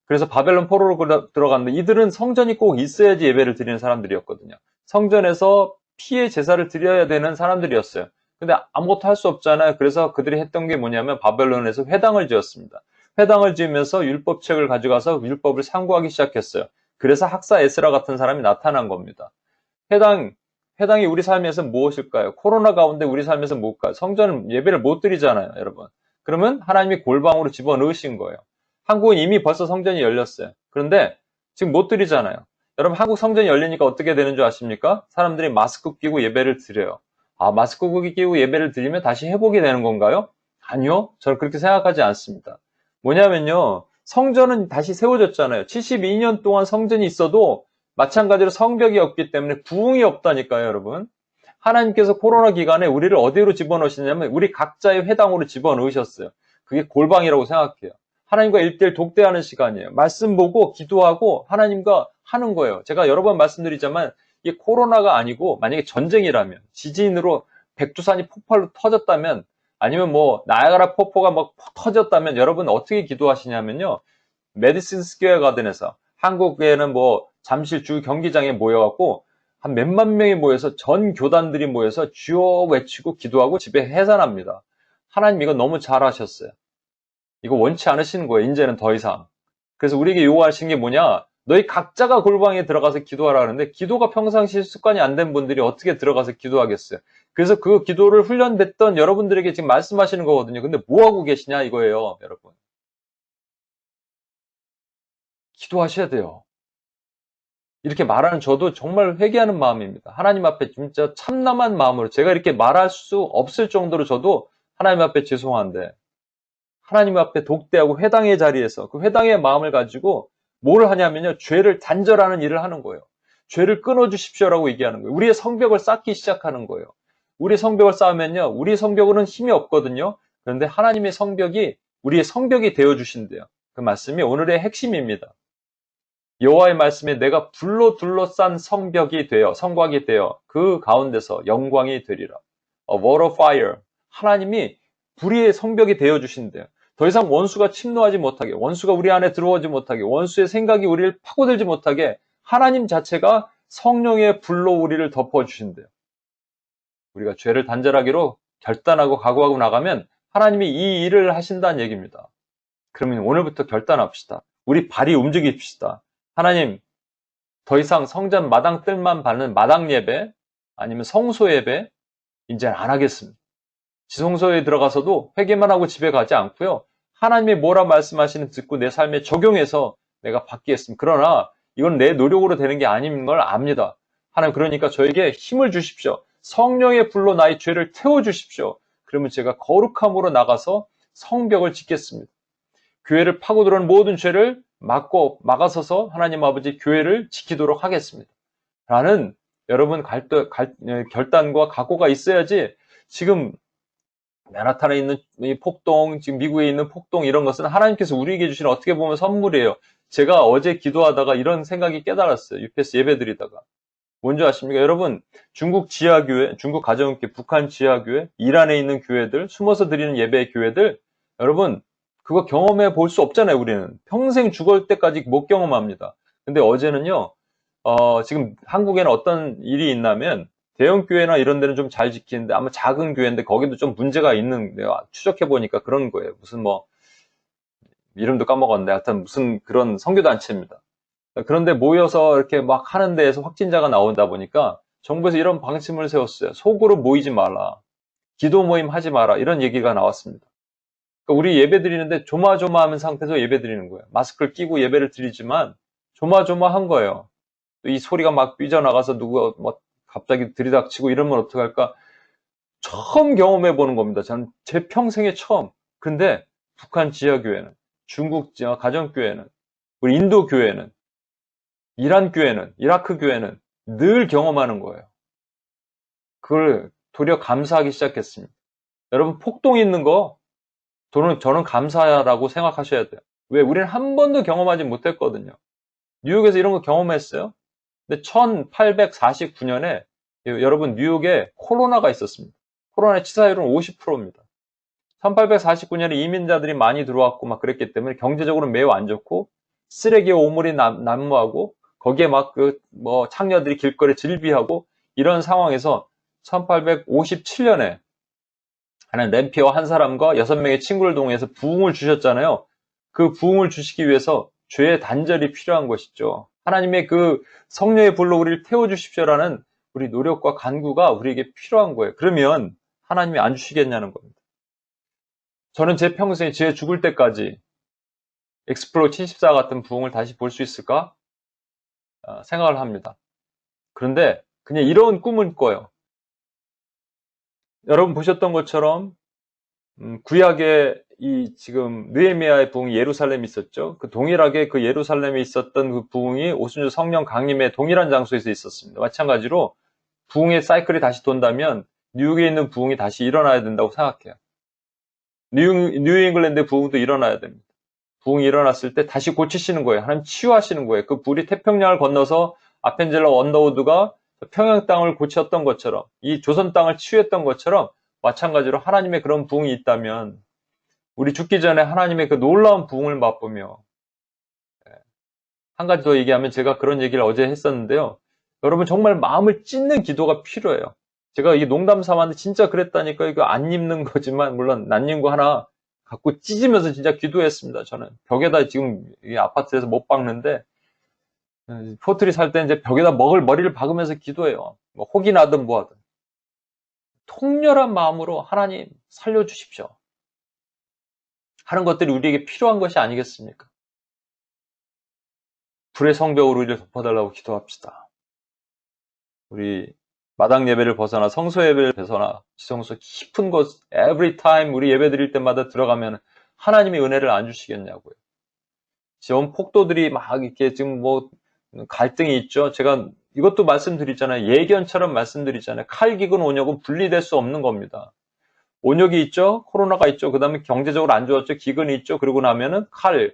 그래서 바벨론 포로로 들어갔는데 이들은 성전이 꼭 있어야지 예배를 드리는 사람들이었거든요. 성전에서 피의 제사를 드려야 되는 사람들이었어요. 근데 아무것도 할 수 없잖아요. 그래서 그들이 했던 게 뭐냐면 바벨론에서 회당을 지었습니다. 회당을 지으면서 율법책을 가져가서 율법을 상고하기 시작했어요. 그래서 학사 에스라 같은 사람이 나타난 겁니다. 회당이 우리 삶에서 무엇일까요? 코로나 가운데 우리 삶에서 뭘까요? 성전 예배를 못 드리잖아요, 여러분. 그러면 하나님이 골방으로 집어넣으신 거예요. 한국은 이미 벌써 성전이 열렸어요. 그런데 지금 못 드리잖아요. 여러분, 한국 성전이 열리니까 어떻게 되는 줄 아십니까? 사람들이 마스크 끼고 예배를 드려요. 아, 마스크 끼고 예배를 드리면 다시 회복이 되는 건가요? 아니요. 저는 그렇게 생각하지 않습니다. 뭐냐면요. 성전은 다시 세워졌잖아요. 72년 동안 성전이 있어도 마찬가지로 성벽이 없기 때문에 부흥이 없다니까요, 여러분. 하나님께서 코로나 기간에 우리를 어디로 집어넣으시냐면 우리 각자의 회당으로 집어넣으셨어요. 그게 골방이라고 생각해요. 하나님과 1:1 독대하는 시간이에요. 말씀 보고 기도하고 하나님과 하는 거예요. 제가 여러 번 말씀드리지만 이게 코로나가 아니고 만약에 전쟁이라면 지진으로 백두산이 폭발로 터졌다면 아니면 뭐 나야가라 폭포가 막 터졌다면 여러분 어떻게 기도하시냐면요. 메디슨 스퀘어 가든에서 한국에는 뭐 잠실 주 경기장에 모여갖고 한 몇만 명이 모여서 전 교단들이 모여서 주여 외치고 기도하고 집에 해산합니다. 하나님 이거 너무 잘하셨어요. 이거 원치 않으시는 거예요. 이제는 더 이상. 그래서 우리에게 요구하신 게 뭐냐? 너희 각자가 골방에 들어가서 기도하라 하는데 기도가 평상시 습관이 안 된 분들이 어떻게 들어가서 기도하겠어요? 그래서 그 기도를 훈련됐던 여러분들에게 지금 말씀하시는 거거든요. 근데 뭐 하고 계시냐 이거예요, 여러분. 기도하셔야 돼요. 이렇게 말하는 저도 정말 회개하는 마음입니다. 하나님 앞에 진짜 참남한 마음으로 제가 이렇게 말할 수 없을 정도로 저도 하나님 앞에 죄송한데 하나님 앞에 독대하고 회당의 자리에서 그 회당의 마음을 가지고 뭘 하냐면요. 죄를 단절하는 일을 하는 거예요. 죄를 끊어주십시오라고 얘기하는 거예요. 우리의 성벽을 쌓기 시작하는 거예요. 우리의 성벽을 쌓으면요. 우리의 성벽은 힘이 없거든요. 그런데 하나님의 성벽이 우리의 성벽이 되어주신대요. 그 말씀이 오늘의 핵심입니다. 여호와의 말씀에 내가 불로 둘러싼 성벽이 되어 성곽이 되어 그 가운데서 영광이 되리라. A wall of fire. 하나님이 불의 성벽이 되어 주신대요. 더 이상 원수가 침노하지 못하게, 원수가 우리 안에 들어오지 못하게, 원수의 생각이 우리를 파고들지 못하게 하나님 자체가 성령의 불로 우리를 덮어 주신대요. 우리가 죄를 단절하기로 결단하고 각오하고 나가면 하나님이 이 일을 하신다는 얘기입니다. 그러면 오늘부터 결단합시다. 우리 발이 움직입시다. 하나님, 더 이상 성전 마당 뜰만 받는 마당 예배 아니면 성소 예배 이제는 안 하겠습니다. 지성소에 들어가서도 회개만 하고 집에 가지 않고요. 하나님이 뭐라 말씀하시는 듣고 내 삶에 적용해서 내가 받겠습니다. 그러나 이건 내 노력으로 되는 게 아닌 걸 압니다. 하나님 그러니까 저에게 힘을 주십시오. 성령의 불로 나의 죄를 태워주십시오. 그러면 제가 거룩함으로 나가서 성벽을 짓겠습니다. 교회를 파고들어오는 모든 죄를 막아서서 하나님 아버지 교회를 지키도록 하겠습니다. 라는 여러분 결단과 각오가 있어야지 지금 맨하탄에 있는 이 폭동, 지금 미국에 있는 폭동 이런 것은 하나님께서 우리에게 주신 어떻게 보면 선물이에요. 제가 어제 기도하다가 이런 생각이 깨달았어요. UPS 예배 드리다가. 뭔지 아십니까? 여러분, 중국 지하교회, 중국 가정교회, 북한 지하교회, 이란에 있는 교회들, 숨어서 드리는 예배 교회들, 여러분, 그거 경험해 볼 수 없잖아요, 우리는. 평생 죽을 때까지 못 경험합니다. 근데 어제는요, 지금 한국에는 어떤 일이 있냐면, 대형 교회나 이런 데는 좀 잘 지키는데, 아마 작은 교회인데, 거기도 좀 문제가 있는데요. 추적해보니까 그런 거예요. 무슨 이름도 까먹었는데, 하여튼 무슨 그런 선교단체입니다. 그런데 모여서 이렇게 막 하는 데에서 확진자가 나온다 보니까, 정부에서 이런 방침을 세웠어요. 속으로 모이지 마라. 기도 모임 하지 마라. 이런 얘기가 나왔습니다. 그러니까 우리 예배 드리는데 조마조마하는 상태에서 예배 드리는 거예요. 마스크를 끼고 예배를 드리지만 조마조마한 거예요. 이 소리가 막 삐져나가서 누가 갑자기 들이닥치고 이러면 어떡할까? 처음 경험해 보는 겁니다. 저는 제 평생에 처음. 근데 북한 지하교회는, 중국 가정교회는, 우리 인도 교회는, 이란 교회는, 이라크 교회는 늘 경험하는 거예요. 그걸 도리어 감사하기 시작했습니다. 여러분 폭동 있는 거 저는 감사라고 생각하셔야 돼요. 왜? 우리는 한 번도 경험하지 못했거든요. 뉴욕에서 이런 거 경험했어요? 근데 1849년에 여러분 뉴욕에 코로나가 있었습니다. 코로나의 치사율은 50%입니다. 1849년에 이민자들이 많이 들어왔고 막 그랬기 때문에 경제적으로 매우 안 좋고 쓰레기에 오물이 난무하고 거기에 막 창녀들이 길거리에 질비하고 이런 상황에서 1857년에 하나님 램피어 한 사람과 6명의 친구를 동원해서 부흥을 주셨잖아요. 그 부흥을 주시기 위해서 죄의 단절이 필요한 것이죠. 하나님의 그 성령의 불로 우리를 태워주십시오라는 우리 노력과 간구가 우리에게 필요한 거예요. 그러면 하나님이 안 주시겠냐는 겁니다. 저는 제 평생에 제 죽을 때까지 엑스플로 74 같은 부흥을 다시 볼 수 있을까? 생각을 합니다. 그런데 그냥 이런 꿈은 꿔요. 여러분 보셨던 것처럼 구약에 이 지금 느헤미야의 부흥이 예루살렘에 있었죠. 그 동일하게 그 예루살렘에 있었던 그 부흥이 오순절 성령 강림의 동일한 장소에서 있었습니다. 마찬가지로 부흥의 사이클이 다시 돈다면 뉴욕에 있는 부흥이 다시 일어나야 된다고 생각해요. 뉴잉글랜드 부흥도 일어나야 됩니다. 부흥이 일어났을 때 다시 고치시는 거예요. 하나님 치유하시는 거예요. 그 불이 태평양을 건너서 아펜젤러 언더우드가 평양 땅을 고쳤던 것처럼 이 조선 땅을 치유했던 것처럼 마찬가지로 하나님의 그런 부흥이 있다면 우리 죽기 전에 하나님의 그 놀라운 부흥을 맛보며 한 가지 더 얘기하면 제가 그런 얘기를 어제 했었는데요. 여러분 정말 마음을 찢는 기도가 필요해요. 제가 이게 농담 삼았는데 진짜 그랬다니까 이거 안 입는 거지만 물론 낯님고 하나 갖고 찢으면서 진짜 기도했습니다. 저는 벽에다 지금 이 아파트에서 못 박는데 포트리 살 때 이제 벽에다 머리를 박으면서 기도해요. 뭐 혹이 나든 뭐하든 통렬한 마음으로 하나님 살려주십시오 하는 것들이 우리에게 필요한 것이 아니겠습니까? 불의 성벽으로 우리를 덮어달라고 기도합시다. 우리 마당 예배를 벗어나 성소 예배를 벗어나 지성소 깊은 곳 every time 우리 예배 드릴 때마다 들어가면 하나님의 은혜를 안 주시겠냐고요. 지금 폭도들이 막 이렇게 지금 뭐 갈등이 있죠. 제가 이것도 말씀드리잖아요. 예견처럼 말씀드리잖아요. 칼기근 온역은 분리될 수 없는 겁니다. 온역이 있죠. 코로나가 있죠. 그 다음에 경제적으로 안 좋았죠. 기근이 있죠. 그러고 나면은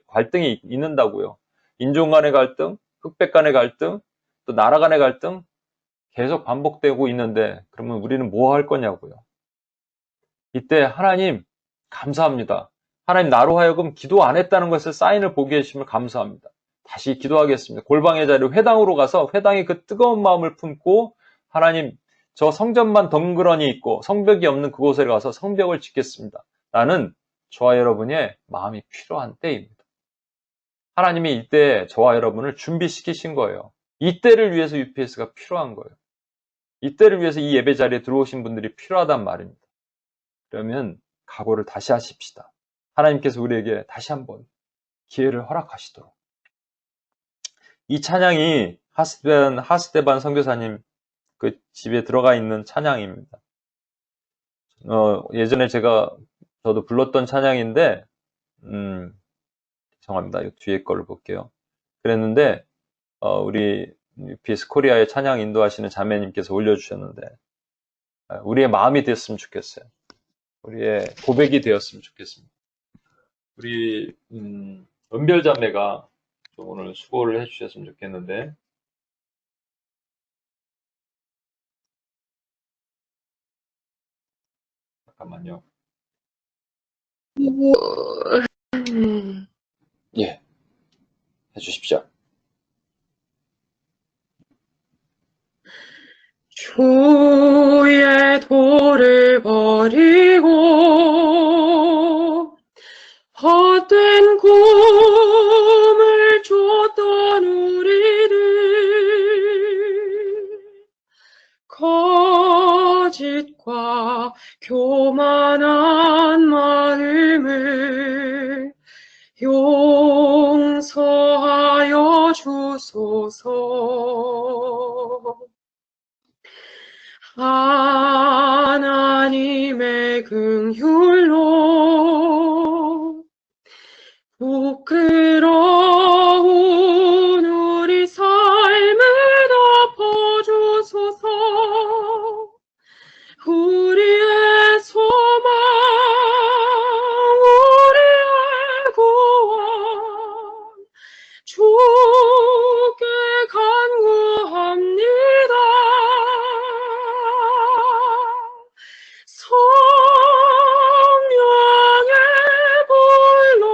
갈등이 있는다고요. 인종 간의 갈등, 흑백 간의 갈등, 또 나라 간의 갈등 계속 반복되고 있는데 그러면 우리는 뭐 할 거냐고요. 이때 하나님 감사합니다. 하나님 나로 하여금 기도 안 했다는 것을 사인을 보게 해주시면 감사합니다. 다시 기도하겠습니다. 골방의 자리로 회당으로 가서 회당의 그 뜨거운 마음을 품고 하나님 저 성전만 덩그러니 있고 성벽이 없는 그곳에 가서 성벽을 짓겠습니다. 라는 저와 여러분의 마음이 필요한 때입니다. 하나님이 이때 저와 여러분을 준비시키신 거예요. 이때를 위해서 UPS가 필요한 거예요. 이때를 위해서 이 예배 자리에 들어오신 분들이 필요하단 말입니다. 그러면 각오를 다시 하십시다. 하나님께서 우리에게 다시 한번 기회를 허락하시도록. 이 찬양이 하스데반 선교사님 그 집에 들어가 있는 찬양입니다. 예전에 저도 불렀던 찬양인데, 죄송합니다. 뒤에 거를 볼게요. 그랬는데, 우리 UPS 코리아의 찬양 인도하시는 자매님께서 올려주셨는데, 우리의 마음이 됐으면 좋겠어요. 우리의 고백이 되었으면 좋겠습니다. 우리, 은별 자매가 좀 오늘 수고를 해주셨으면 좋겠는데, 잠깐만요. 예, 해주십시오. 주의 도를 버리고 헛된 꿈을 쫓던 우리를 거짓과 교만한 마음을 용서하여 주소서. 하나님의 긍휼로 부끄러운 우리 삶을 덮어주소서. 우리의 소망, 우리의 구원, 주께 간구합니다. 성령의 불로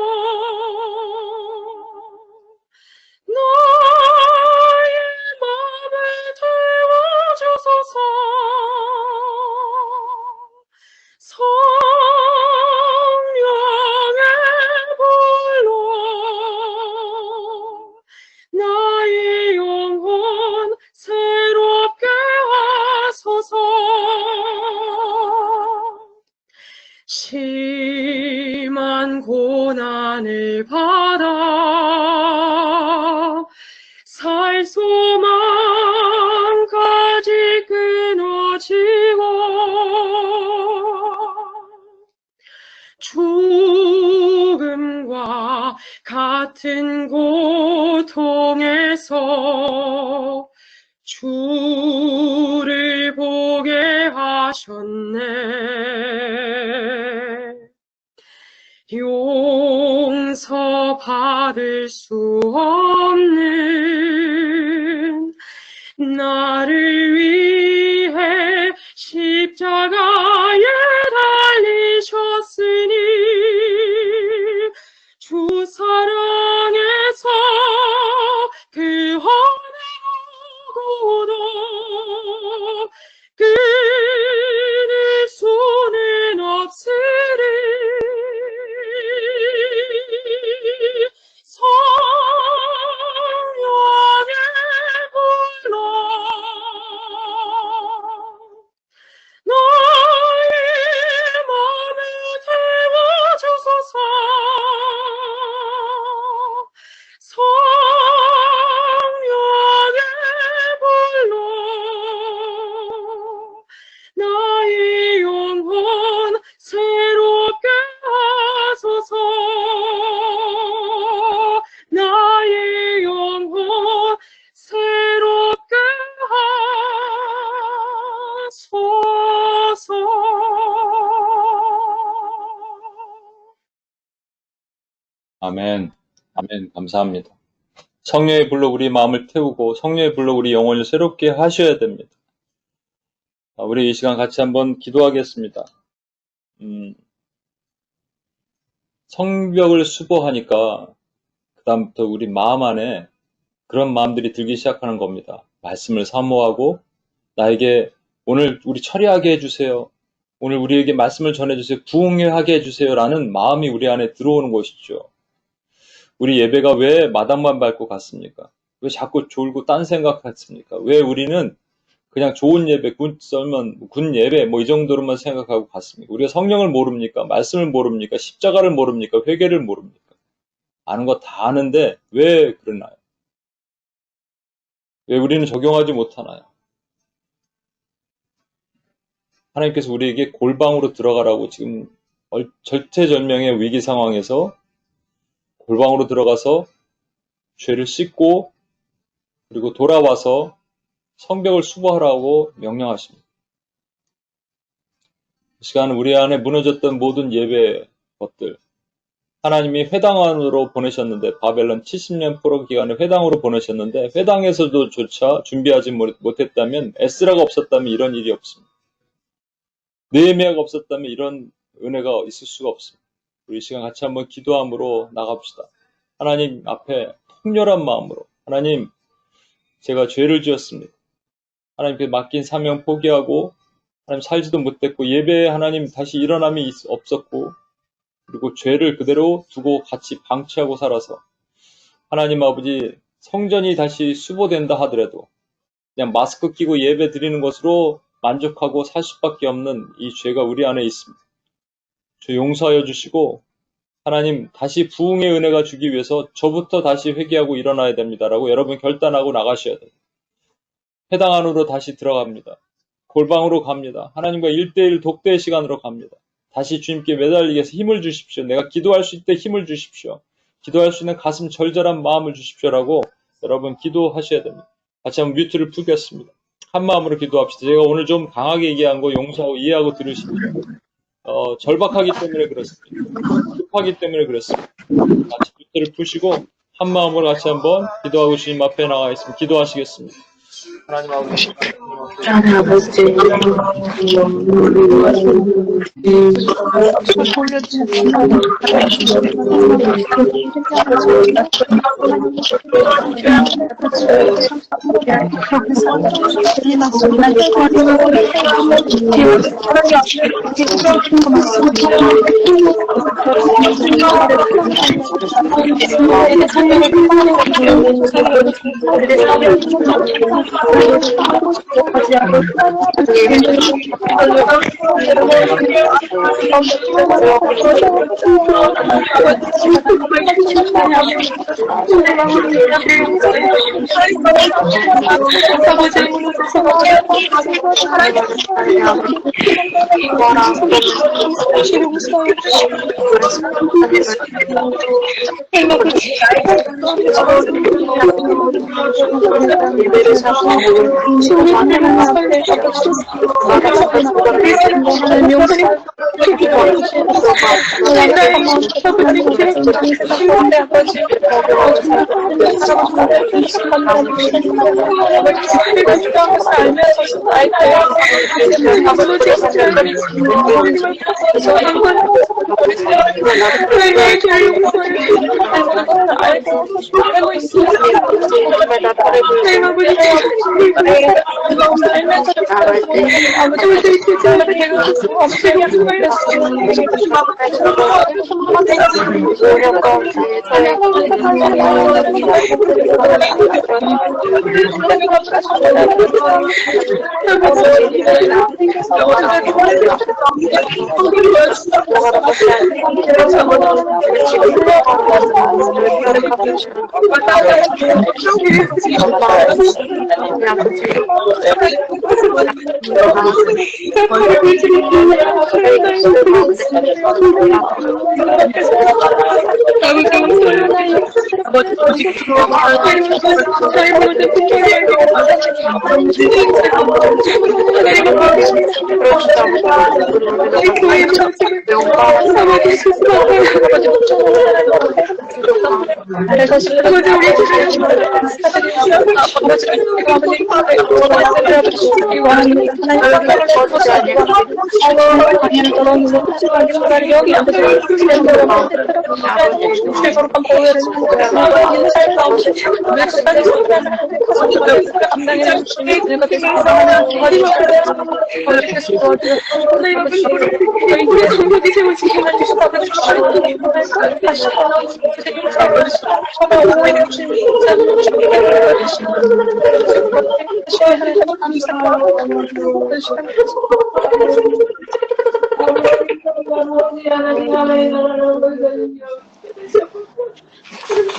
심한 고난을 받아 살 소망까지 끊어지고 죽음과 같은 고통에서 주를 보게 하셨네. 용서받을 수 없는 나를 위해 십자가에 달리셨으니 주 사랑에서 그 언행하고도 끊을 수는 없으리. 성령의 불러 나의 마음을 태워주소서. 성령의 불러 나의 영혼 새롭게 하소서. 나의 영혼 새롭게 하소서. 아멘. 아멘. 감사합니다. 성령의 불로 우리 마음을 태우고 성령의 불로 우리 영혼을 새롭게 하셔야 됩니다. 우리 이 시간 같이 한번 기도하겠습니다. 성벽을 수보하니까 그 다음부터 우리 마음 안에 그런 마음들이 들기 시작하는 겁니다. 말씀을 사모하고 나에게 오늘 우리 처리하게 해주세요. 오늘 우리에게 말씀을 전해주세요. 부흥하게 해주세요. 라는 마음이 우리 안에 들어오는 것이죠. 우리 예배가 왜 마당만 밟고 갔습니까? 왜 자꾸 졸고 딴 생각했습니까? 왜 우리는 그냥 좋은 예배, 군 예배 뭐 이 정도로만 생각하고 갔습니까? 우리가 성령을 모릅니까? 말씀을 모릅니까? 십자가를 모릅니까? 회개를 모릅니까? 아는 거 다 아는데 왜 그러나요? 왜 우리는 적용하지 못하나요? 하나님께서 우리에게 골방으로 들어가라고 지금 절체절명의 위기 상황에서 골방으로 들어가서 죄를 씻고 그리고 돌아와서 성벽을 수보하라고 명령하십니다. 이 시간 우리 안에 무너졌던 모든 예배 것들 하나님이 회당 안으로 보내셨는데 바벨론 70년 포로 기간에 회당으로 보내셨는데 회당에서도 조차 준비하지 못했다면 에스라가 없었다면 이런 일이 없습니다. 느헤미야가 없었다면 이런 은혜가 있을 수가 없습니다. 우리 이 시간 같이 한번 기도함으로 나갑시다. 하나님 앞에 통렬한 마음으로 하나님 제가 죄를 지었습니다. 하나님께 맡긴 사명 포기하고 하나님 살지도 못했고 예배에 하나님 다시 일어남이 없었고 그리고 죄를 그대로 두고 같이 방치하고 살아서 하나님 아버지 성전이 다시 수보된다 하더라도 그냥 마스크 끼고 예배 드리는 것으로 만족하고 살 수밖에 없는 이 죄가 우리 안에 있습니다. 저 용서하여 주시고 하나님 다시 부흥의 은혜가 주기 위해서 저부터 다시 회개하고 일어나야 됩니다라고 여러분 결단하고 나가셔야 돼요. 회당 안으로 다시 들어갑니다. 골방으로 갑니다. 하나님과 1대1 독대의 시간으로 갑니다. 다시 주님께 매달리기 위해서 힘을 주십시오. 내가 기도할 수 있을 때 힘을 주십시오. 기도할 수 있는 가슴 절절한 마음을 주십시오라고 여러분 기도하셔야 됩니다. 같이 한번 뮤트를 풀겠습니다. 한 마음으로 기도합시다. 제가 오늘 좀 강하게 얘기한 거 용서하고 이해하고 들으십시오. 절박하기 때문에 그렇습니다. 급하기 때문에 그렇습니다. 같이 뮤트를 푸시고 한 마음으로 같이 한번 기도하고 주님 앞에 나가 있습니다. 기도하시겠습니다. 하나님 아버지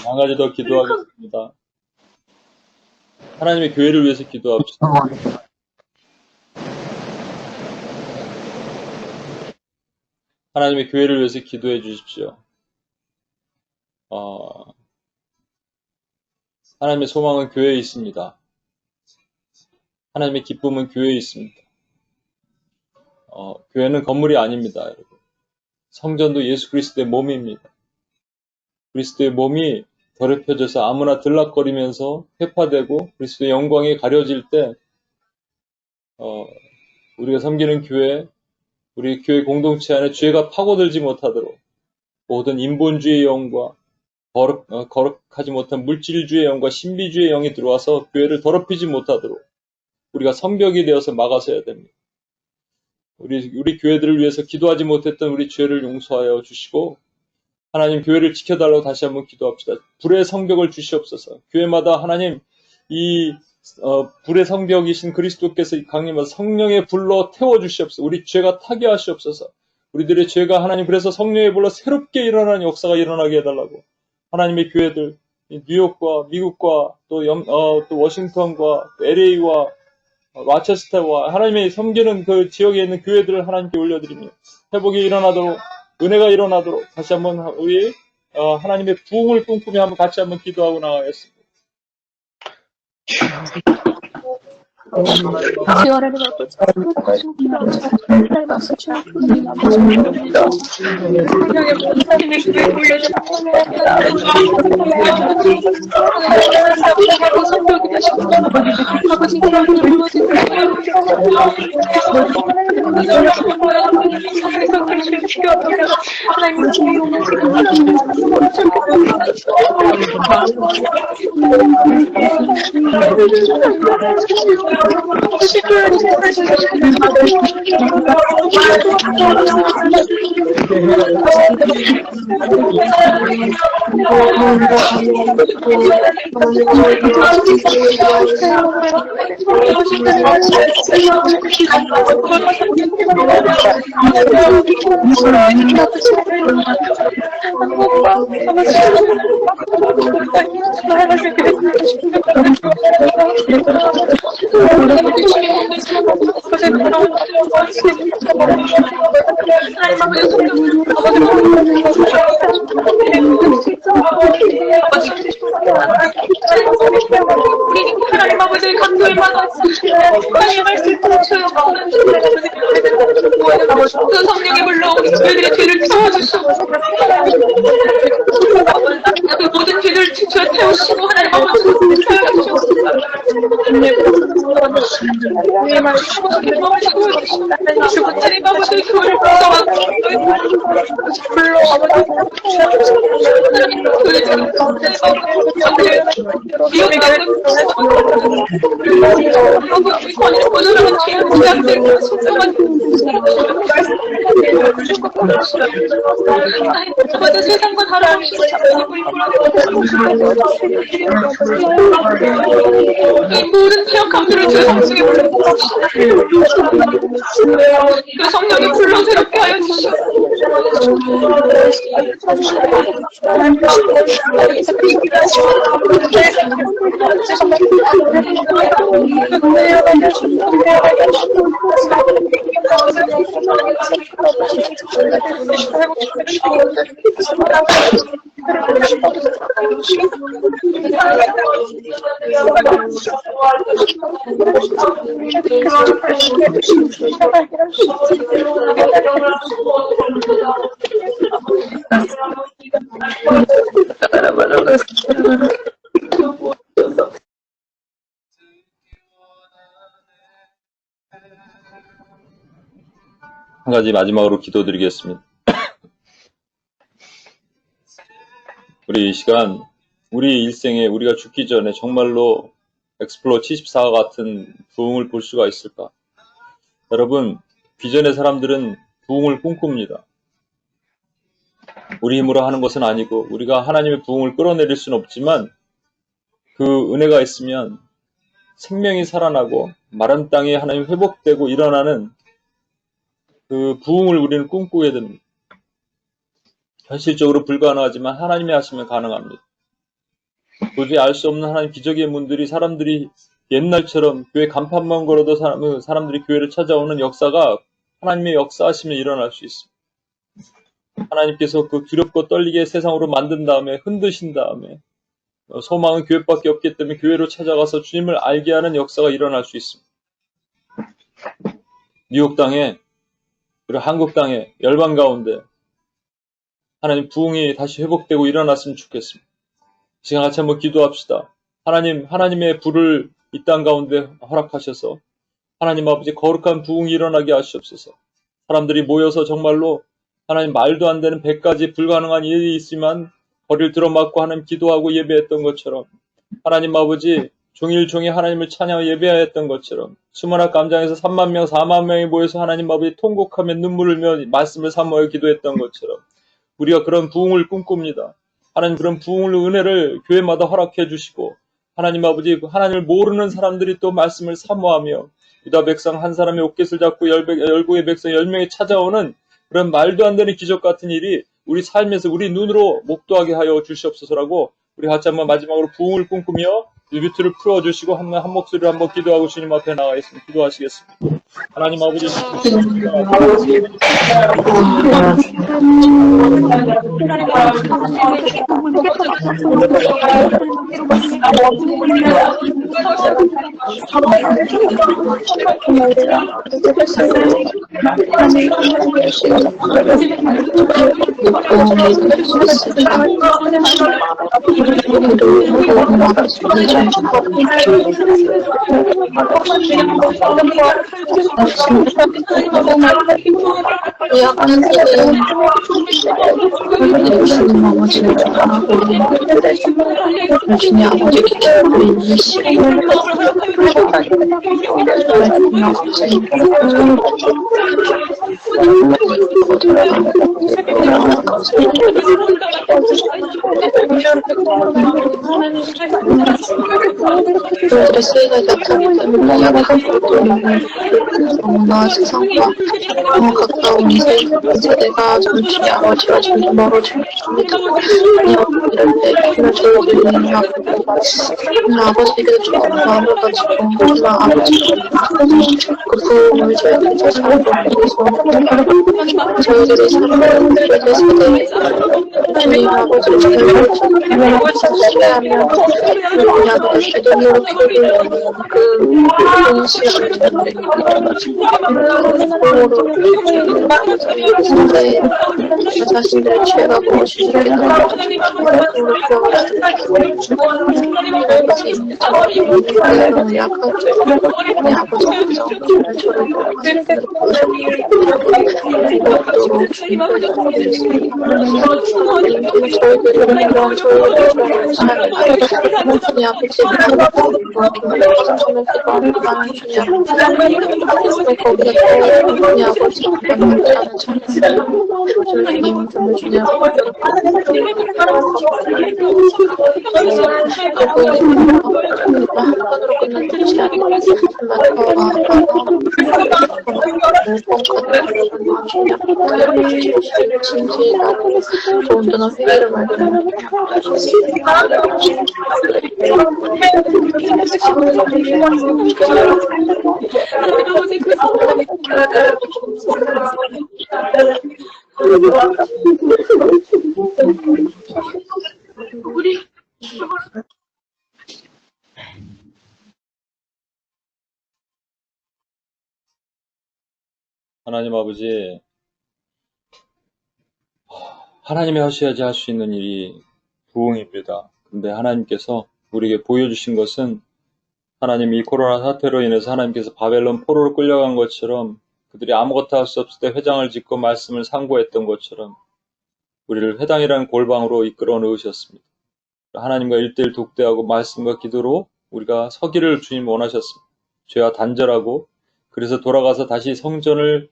한 가지 더 기도하겠습니다. 하나님의 교회를 위해서 기도합시다. 하나님의 교회를 위해서 기도해 주십시오. 하나님의 소망은 교회에 있습니다. 하나님의 기쁨은 교회에 있습니다. 교회는 건물이 아닙니다, 여러분. 성전도 예수 그리스도의 몸입니다. 그리스도의 몸이 더럽혀져서 아무나 들락거리면서 회파되고 그리스도의 영광이 가려질 때 우리가 섬기는 교회, 우리 교회 공동체 안에 죄가 파고들지 못하도록 모든 인본주의의 영과 거룩하지 못한 물질주의의 영과 신비주의의 영이 들어와서 교회를 더럽히지 못하도록 우리가 성벽이 되어서 막아서야 됩니다. 우리 교회들을 위해서 기도하지 못했던 우리 죄를 용서하여 주시고 하나님 교회를 지켜달라고 다시 한번 기도합시다. 불의 성벽을 주시옵소서. 교회마다 하나님 이 불의 성벽이신 그리스도께서 강림하사 성령의 불로 태워주시옵소서. 우리 죄가 타게 하시옵소서. 우리들의 죄가 하나님 그래서 성령의 불로 새롭게 일어나는 역사가 일어나게 해달라고 하나님의 교회들 뉴욕과 미국과 또 워싱턴과 LA와 라체스터와 하나님의 섬기는 그 지역에 있는 교회들을 하나님께 올려드립니다. 회복이 일어나도록 은혜가 일어나도록 다시 한번 우리 하나님의 부흥을 꿈꾸며 한번 같이 한번 기도하고 나가겠습니다. 하나님 아버지 간절마다 하나님의 말씀 통쳐요. 그 성령이 물러 우리 저희들의 죄를 태워주시고 그 모든 죄를 주여 태우시고 하나님 아버지 하나님 아버지 교회를 구성하고 불러 아버지 세상과 다름없이 이 모든 태역함들을 주 성령에 불러주시옵소서. 그 성령이 불러 새롭게 하여 주시옵소서. 한 가지 마지막으로 기도드리겠습니다. 우리 이 시간, 우리 일생에 우리가 죽기 전에 정말로 엑스플로어 74와 같은 부흥을 볼 수가 있을까? 여러분, 비전의 사람들은 부흥을 꿈꿉니다. 우리 힘으로 하는 것은 아니고 우리가 하나님의 부흥을 끌어내릴 수는 없지만 그 은혜가 있으면 생명이 살아나고 마른 땅에 하나님 회복되고 일어나는 그 부흥을 우리는 꿈꾸게 됩니다. 현실적으로 불가능하지만 하나님이 하시면 가능합니다. 도저히 알 수 없는 하나님 기적의 문들이 사람들이 옛날처럼 교회 간판만 걸어도 사람들이 교회를 찾아오는 역사가 하나님의 역사하시면 일어날 수 있습니다. 하나님께서 그 두렵고 떨리게 세상으로 만든 다음에 흔드신 다음에 소망은 교회밖에 없기 때문에 교회로 찾아가서 주님을 알게 하는 역사가 일어날 수 있습니다. 뉴욕 땅에 그리고 한국 땅에 열방 가운데 하나님 부흥이 다시 회복되고 일어났으면 좋겠습니다. 지금 같이 한번 기도합시다. 하나님의 불을 이 땅 가운데 허락하셔서 하나님 아버지 거룩한 부흥이 일어나게 하시옵소서. 사람들이 모여서 정말로 하나님 말도 안 되는 100가지 불가능한 일이 있지만 거리를 들어맞고 하나님 기도하고 예배했던 것처럼 하나님 아버지 종일 하나님을 찬양하고 예배하였던 것처럼 수문학 감장에서 3만 명, 4만 명이 모여서 하나님 아버지 통곡하며 눈물을 흘며 말씀을 사모하여 기도했던 것처럼 우리가 그런 부흥을 꿈꿉니다. 하나님 그런 부흥을 은혜를 교회마다 허락해 주시고 하나님 아버지 하나님을 모르는 사람들이 또 말씀을 사모하며 유다 백성 한 사람의 옷깃을 잡고 열국의 백성 10명이 찾아오는 그런 말도 안 되는 기적 같은 일이 우리 삶에서 우리 눈으로 목도하게 하여 주시옵소서라고 우리 같이 한번 마지막으로 부흥을 꿈꾸며 뮤트를 풀어주시고 한 목소리로 한번 기도하고 주님 앞에 나가겠습니다. 기도하시겠습니다. 하나님 아버지 아들이 주님 아버지를 축하하고 주님 아버지께 기도를 이 시간을 그들의 수익을 나타내기 때문에 약하고 또 너무나 세상과 너무 가까운 세대가 주님 아버지와 점점 멀어지고 있습니다. 이럴 때 주님 저희들이 아버지에게도 조금 마음을 가지고 주님 아버지가 그 부흥을 저희들이 살아보고 있어서 저희들이 살아가는 저희들 세대에 주님 아버지를 신뢰하며 주님 아버지의 눈으로 피를 그 시간을 상대의 자신들의 죄가 무엇인지 너무 약하고 내 아버지께서 저를 저희들이 이런 저희들의 삶을 주님 아버지의 주님 기도하는 주님 아버지 거기에 또 주님 아버지가 만나지 않은 주님 주님 한 번으로 끝나지 않고 진지하고 더군다나 회개를 말하는 하나님 아버지, 하나님이 하셔야지 할 수 있는 일이 부흥입니다. 근데 하나님께서 우리에게 보여주신 것은 하나님 이 코로나 사태로 인해서 하나님께서 바벨론 포로로 끌려간 것처럼 그들이 아무것도 할 수 없을 때 회당을 짓고 말씀을 상고했던 것처럼 우리를 회당이라는 골방으로 이끌어 넣으셨습니다. 하나님과 1:1 독대하고 말씀과 기도로 우리가 서기를 주님 원하셨습니다. 죄와 단절하고 그래서 돌아가서 다시 성전을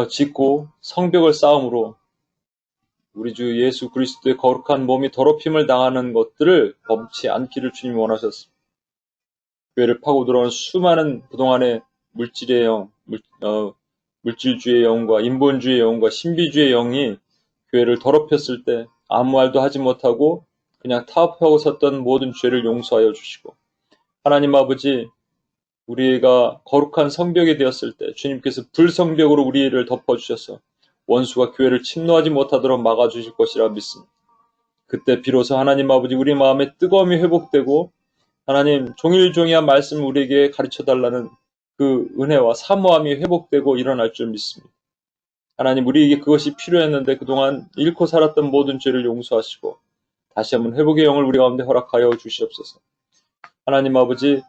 짓고 성벽을 쌓음으로 우리 주 예수 그리스도의 거룩한 몸이 더럽힘을 당하는 것들을 범치 않기를 주님이 원하셨습니다. 교회를 파고 들어온 수많은 그동안의 물질의 영, 물질주의 영과 인본주의 영과 신비주의 영이 교회를 더럽혔을 때 아무 말도 하지 못하고 그냥 타협하고 섰던 모든 죄를 용서하여 주시고 하나님 아버지 우리가 거룩한 성벽이 되었을 때 주님께서 불성벽으로 우리를 덮어주셔서 원수가 교회를 침노하지 못하도록 막아주실 것이라 믿습니다. 그때 비로소 하나님 아버지 우리 마음에 뜨거움이 회복되고 하나님 종일종이한 말씀을 우리에게 가르쳐달라는 그 은혜와 사모함이 회복되고 일어날 줄 믿습니다. 하나님 우리에게 그것이 필요했는데 그동안 잃고 살았던 모든 죄를 용서하시고 다시 한번 회복의 영을 우리 가운데 허락하여 주시옵소서. 하나님 아버지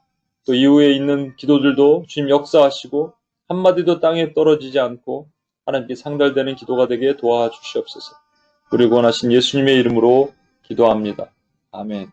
또 이후에 있는 기도들도 주님 역사하시고 한마디도 땅에 떨어지지 않고 하나님께 상달되는 기도가 되게 도와주시옵소서. 우리 원하신 예수님의 이름으로 기도합니다. 아멘.